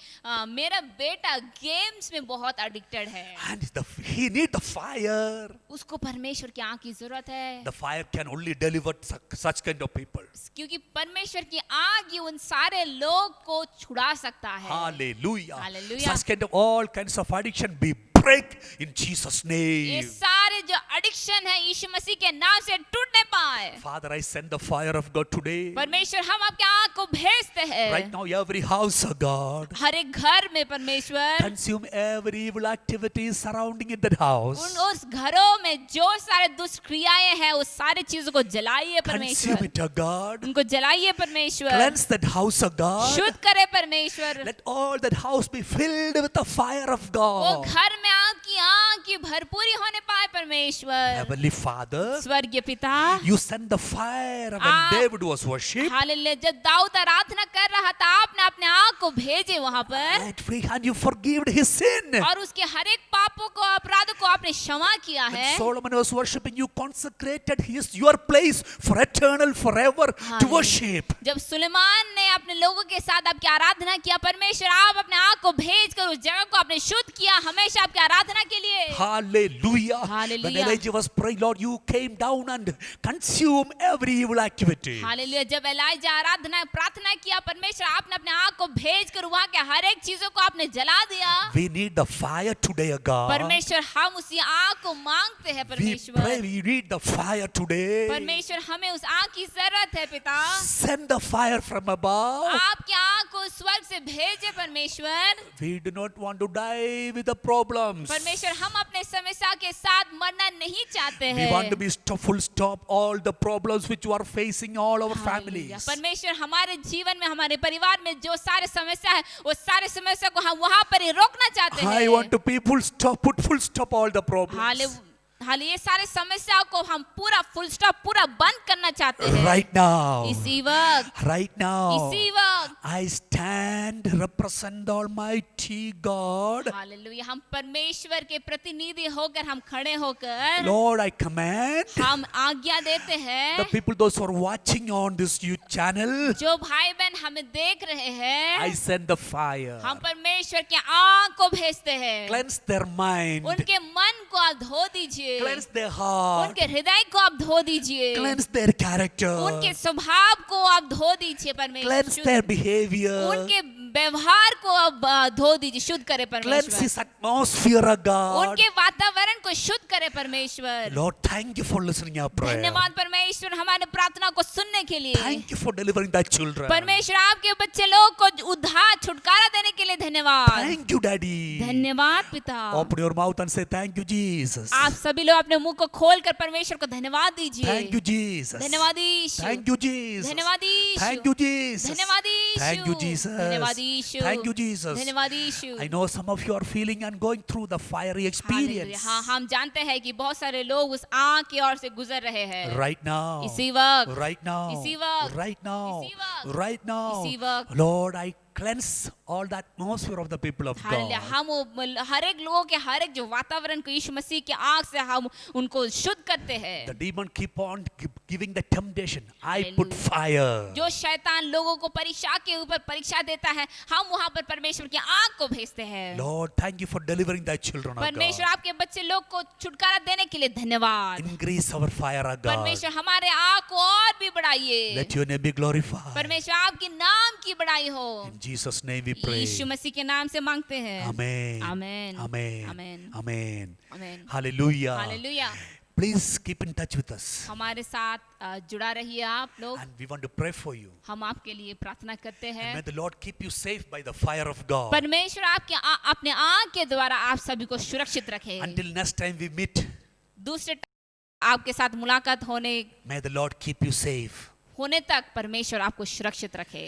मेरा बेटा गेम्स में बहुत एडिक्टेड है, And he need the fire. उसको परमेश्वर की आग की जरूरत है, The fire can only deliver such kind of people. क्योंकि परमेश्वर की आग ही उन सारे लोग को छुड़ा सकता है। Hallelujah. Hallelujah. Such kind of all kinds of addiction be break in Jesus' ये name. सारे जो एडिक्शन है यीशु मसीह के नाम से टूटने पाए। Father, I send the fire of God today. परमेश्वर हम आपके आग को भेजते हैं। Right now, every house of God. हर एक घर में परमेश्वर Consume every evil activities surrounding in that house. उस घरों में जो सारे दुष्ट क्रियाएं हैं उस सारी चीजों को जलाइए Consume परमेश्वर, it, O God. उनको जलाइए परमेश्वर, Cleanse that house of God. शुद्ध करे परमेश्वर। Let all that house be filled with the fire of वो God. घर में आपकी आग की भरपूरी होने पाए परमेश्वर। Heavenly Father, स्वर्गीय पिता, you sent the fire when आप- David was worshipped. हालेलुया, जब दाऊद आराधना कर रहा था आपने अपने आग को भेजे वहां पर, And you forgave his sin. और उसके हर एक पापों को, अपराधों को आपने क्षमा किया When है। Solomon was worshipping, you consecrated your place for eternal, forever to Hallelujah. worship. जब सुलेमान ने अपने लोगों के साथ आपकी आराधना किया, परमेश्वर आप अपने आग को भेजकर उस जगह को आपने शुद्ध किया हमेशा आपकी आराधना के लिए। Hallelujah. When Hallelujah. Elijah was praying, Lord, you came down and consume every evil activity. Hallelujah, जब एलाइजा आराधना प्रार्थना किया, परमेश्वर आपने अपने आग को भेजकर वहां के हर एक चीजों को आपने जला दिया। We need the fire today, O God. परमेश्वर हम उसी आग को मांगते हैं We परमेश्वर। pray, we need the fire today. परमेश्वर हमें उस आग की जरूरत है पिता। Send the fire from above. आपकी आग को स्वर्ग से भेजे परमेश्वर। We do not want to die with the problems. परमेश्वर हम अपने समस्या के साथ मरना नहीं चाहते We हैं। want to be full stop all the problems which you are facing all our hallelujah. families. परमेश्वर हमारे जीवन में, हमारे परिवार में जो सारे समस्या है, वो सारे समस्या को हम वहां पर ही रोकना चाहते I हैं। want to be put full stop all the problems. हाले ये सारे समस्याओं को हम पूरा फुल स्टॉप पूरा बंद करना चाहते हैं। Right now. इसी वक्त, Right now. इसी वक्त I stand represent the Almighty God. Hallelujah, हम परमेश्वर के प्रतिनिधि होकर, हम खड़े होकर Lord, I command हम आज्ञा देते हैं, the people, those who are watching on this YouTube channel, जो भाई बहन हमें देख रहे हैं, I send the fire. हम परमेश्वर के आग को भेजते हैं। Cleanse their mind. उनके मन को आप धो दीजिए, Cleanse their heart. उनके हृदय को आप धो दीजिए, Cleanse their character. उनके स्वभाव को आप धो दीजिए Cleanse परमेश्वर, their behavior. उनके व्यवहार को आप धो दीजिए, शुद्ध करे Cleanse परमेश्वर, his atmosphere, O God. उनके वातावरण को शुद्ध करे परमेश्वर। Lord, thank you for listening our prayer. धन्यवाद परमेश्वर हमारे प्रार्थना को सुनने के लिए। Thank you for delivering thy children. परमेश्वर आपके बच्चे लोगों को उद्धार छुटकारा देने के लिए धन्यवाद। Thank you, Daddy. धन्यवाद पिता। Open your mouth and say thank you, Jesus. आप सभी लोग अपने मुंह को खोलकर परमेश्वर को धन्यवाद दीजिए। Thank you, Jesus. धन्यवाद यीशु। Thank you, Jesus. धन्यवाद यीशु। Thank you, Jesus. धन्यवाद यीशु। Thank you, Jesus. धन्यवाद यीशु, Thank you, Jesus. धन्यवाद यीशु। I know some of you are feeling and going through the fiery experience. हाँ, हम जानते हैं कि बहुत सारे लोग उस आग की ओर से गुजर रहे हैं Right now. इसी वक्त, Right now. इसी वक्त, Right now. इसी वक्त, Right now. इसी वक्त। Lord, I cleanse all the atmosphere of the people of hallelujah, God. हम हर एक लोगों के हर एक जो वातावरण को यीशु मसीह के आग से हम उनको शुद्ध करते हैं। The demon keep on giving the temptation. I put Hallelujah. fire. जो शैतान लोगों को परीक्षा के ऊपर परीक्षा देता है, हम वहां पर परमेश्वर की आग को भेजते हैं। Lord, thank you for delivering thy children of परमेश्वर God. आपके बच्चे लोग को छुटकारा देने के लिए धन्यवाद। Increase our fire, O God. परमेश्वर हमारे आग को और भी बढ़ाइए। Let your name be glorified. परमेश्वर आपके नाम की बढ़ाई हो। In Jesus' name we pray. यीशु मसीह के नाम से मांगते हैं। Amen. Amen. Amen. Amen. Amen. Amen. Hallelujah. Hallelujah. Please keep in touch with us. हमारे साथ जुड़ा रहिए आप लोग। And we want to pray for you. हम आपके लिए प्रार्थना करते And may हैं। the Lord keep you safe by the fire of God. परमेश्वर आपके अपने आग के द्वारा आप सभी को सुरक्षित रखे। Until next time we meet, दूसरे आपके साथ मुलाकात may the Lord keep you safe. होने तक परमेश्वर आपको सुरक्षित रखे।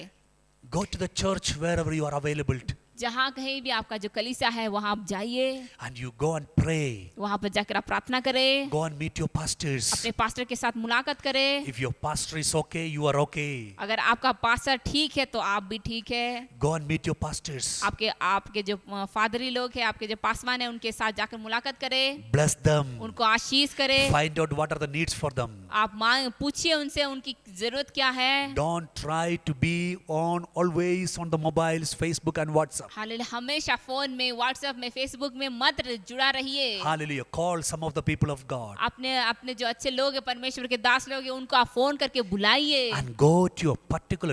Go to the church wherever you are available to, जहाँ कहीं भी आपका जो कलीसिया है वहाँ आप जाइए, and you go and pray. वहाँ पर जाकर आप प्रार्थना करें, Go and meet your pastors. अपने पास्टर के साथ मुलाकात करें। If your pastor is okay, you are okay. अगर आपका पास्टर ठीक है तो आप भी ठीक है। Go and meet your pastors. आपके जो फादरी लोग हैं, आपके जो पासवान हैं, उनके साथ जाकर मुलाकात करें, Bless them. उनको आशीष करें। Find out what are the needs for them. आप पूछिए उनसे उनकी जरूरत क्या है। Don't try to be always on the mobiles, Facebook and WhatsApp. Hallelujah, हमेशा फोन में, व्हाट्सएप में, फेसबुक में मत जुड़ा रहिए। Hallelujah. Call some of the people of God अपने जो अच्छे लोग हैं, परमेश्वर के दास लोग हैं, उनको आप फोन करके बुलाइए। and go to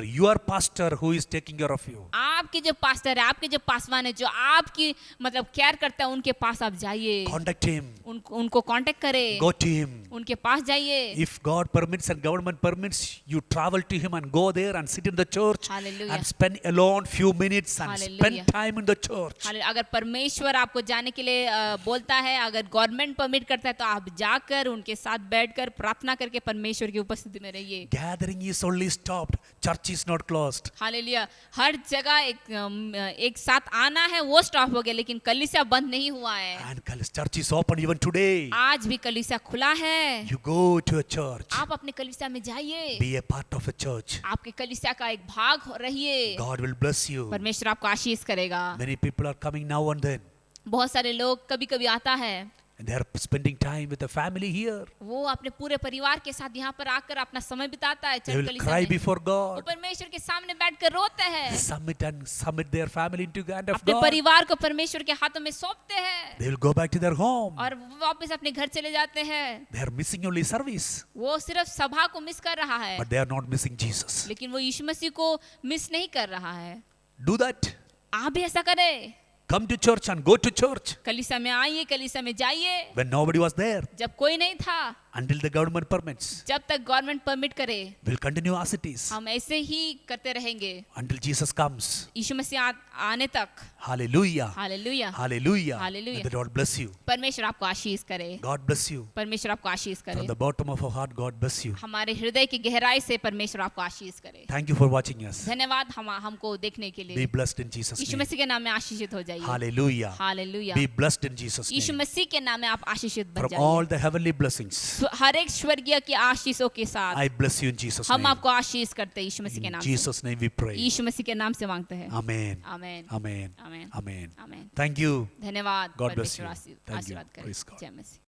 your pastor who is taking care of you. आपके जो पास्टर है, आपके जो पासवान है, जो आपकी मतलब केयर करता है, उनके पास आप जाइए। Contact him. उनको कांटेक्ट करें, Go to him. उनके पास जाइए। If God permits and government permits, you travel to him and go there and sit in the church Hallelujah. and spend alone few minutes and Hallelujah. spend time in the church. Hallelujah, अगर परमेश्वर आपको जाने के लिए बोलता है, अगर government permit करता है, तो आप जाकर उनके साथ बैठकर प्रार्थना करके परमेश्वर की उपस्थिति में रहिए। Gathering is only stopped. Church is not closed. हालेलुया, हर जगह एक साथ आना है वो स्टॉप हो गया, लेकिन कलीसिया बंद नहीं हुआ है। And church is open even today. आज भी कलीसिया खुला है। You go to a church. आप अपने कलीसिया में जाइए, Be a part of a church. आपके कलीसिया का एक भाग रहिए। God will bless you. परमेश्वर आपको आशीष करेगा। Many people are coming now and then. बहुत सारे लोग कभी कभी आता है, And they are spending time with the family here. वो अपने पूरे परिवार के साथ यहाँ पर आकर अपना समय बिताता है। They will cry before वो God. परमेश्वर के सामने बैठकर रोते हैं, Submit their family into the hand of अपने God. परिवार को परमेश्वर के हाथों में सौंपते हैं They will go back to their home. और वापस अपने घर चले जाते हैं। They are missing only service, वो सिर्फ सभा को मिस कर रहा है, but they are not missing Jesus. लेकिन वो यीशु मसीह को मिस नहीं कर रहा है। Do that. आप भी ऐसा करें, Come to church and go to church कलीसिया में आइए, कलीसिया में जाइए। when nobody was there. जब कोई नहीं था, Until the government permits. जब तक गवर्नमेंट परमिट करे, We'll continue as it is. हम ऐसे ही करते रहेंगे Until Jesus comes. यीशु मसीह आने तक। Hallelujah. Hallelujah, Hallelujah. Hallelujah. May the Lord bless you. परमेश्वर आपको आशीष करे, God bless you. परमेश्वर आपको आशीष From करे। the bottom of our heart, God bless you. हमारे हृदय की गहराई से परमेश्वर आपको आशीष करे। Thank you for watching us. धन्यवाद हमको देखने के Be लिए। blessed in Jesus' Yeshu name. मसीह के नाम में आशीषित हो जाइए। Hallelujah. Hallelujah, Be blessed in Jesus' Yeshu name. मसीह के नाम में आप आशीषित बन From all जाइए। the heavenly blessings, हर एक स्वर्गीय की आशीषों के साथ I bless you in Jesus' हम name. आपको आशीष करते हैं यीशु मसीह के In नाम से। Jesus' name we pray. यीशु मसीह के नाम से मांगते हैं। Amen. Amen, Amen. Amen, Amen. Amen. Thank you. धन्यवाद। God bless परमेश्वर you. Thank you. आशीर्वाद करे। Praise God. जय मसीह।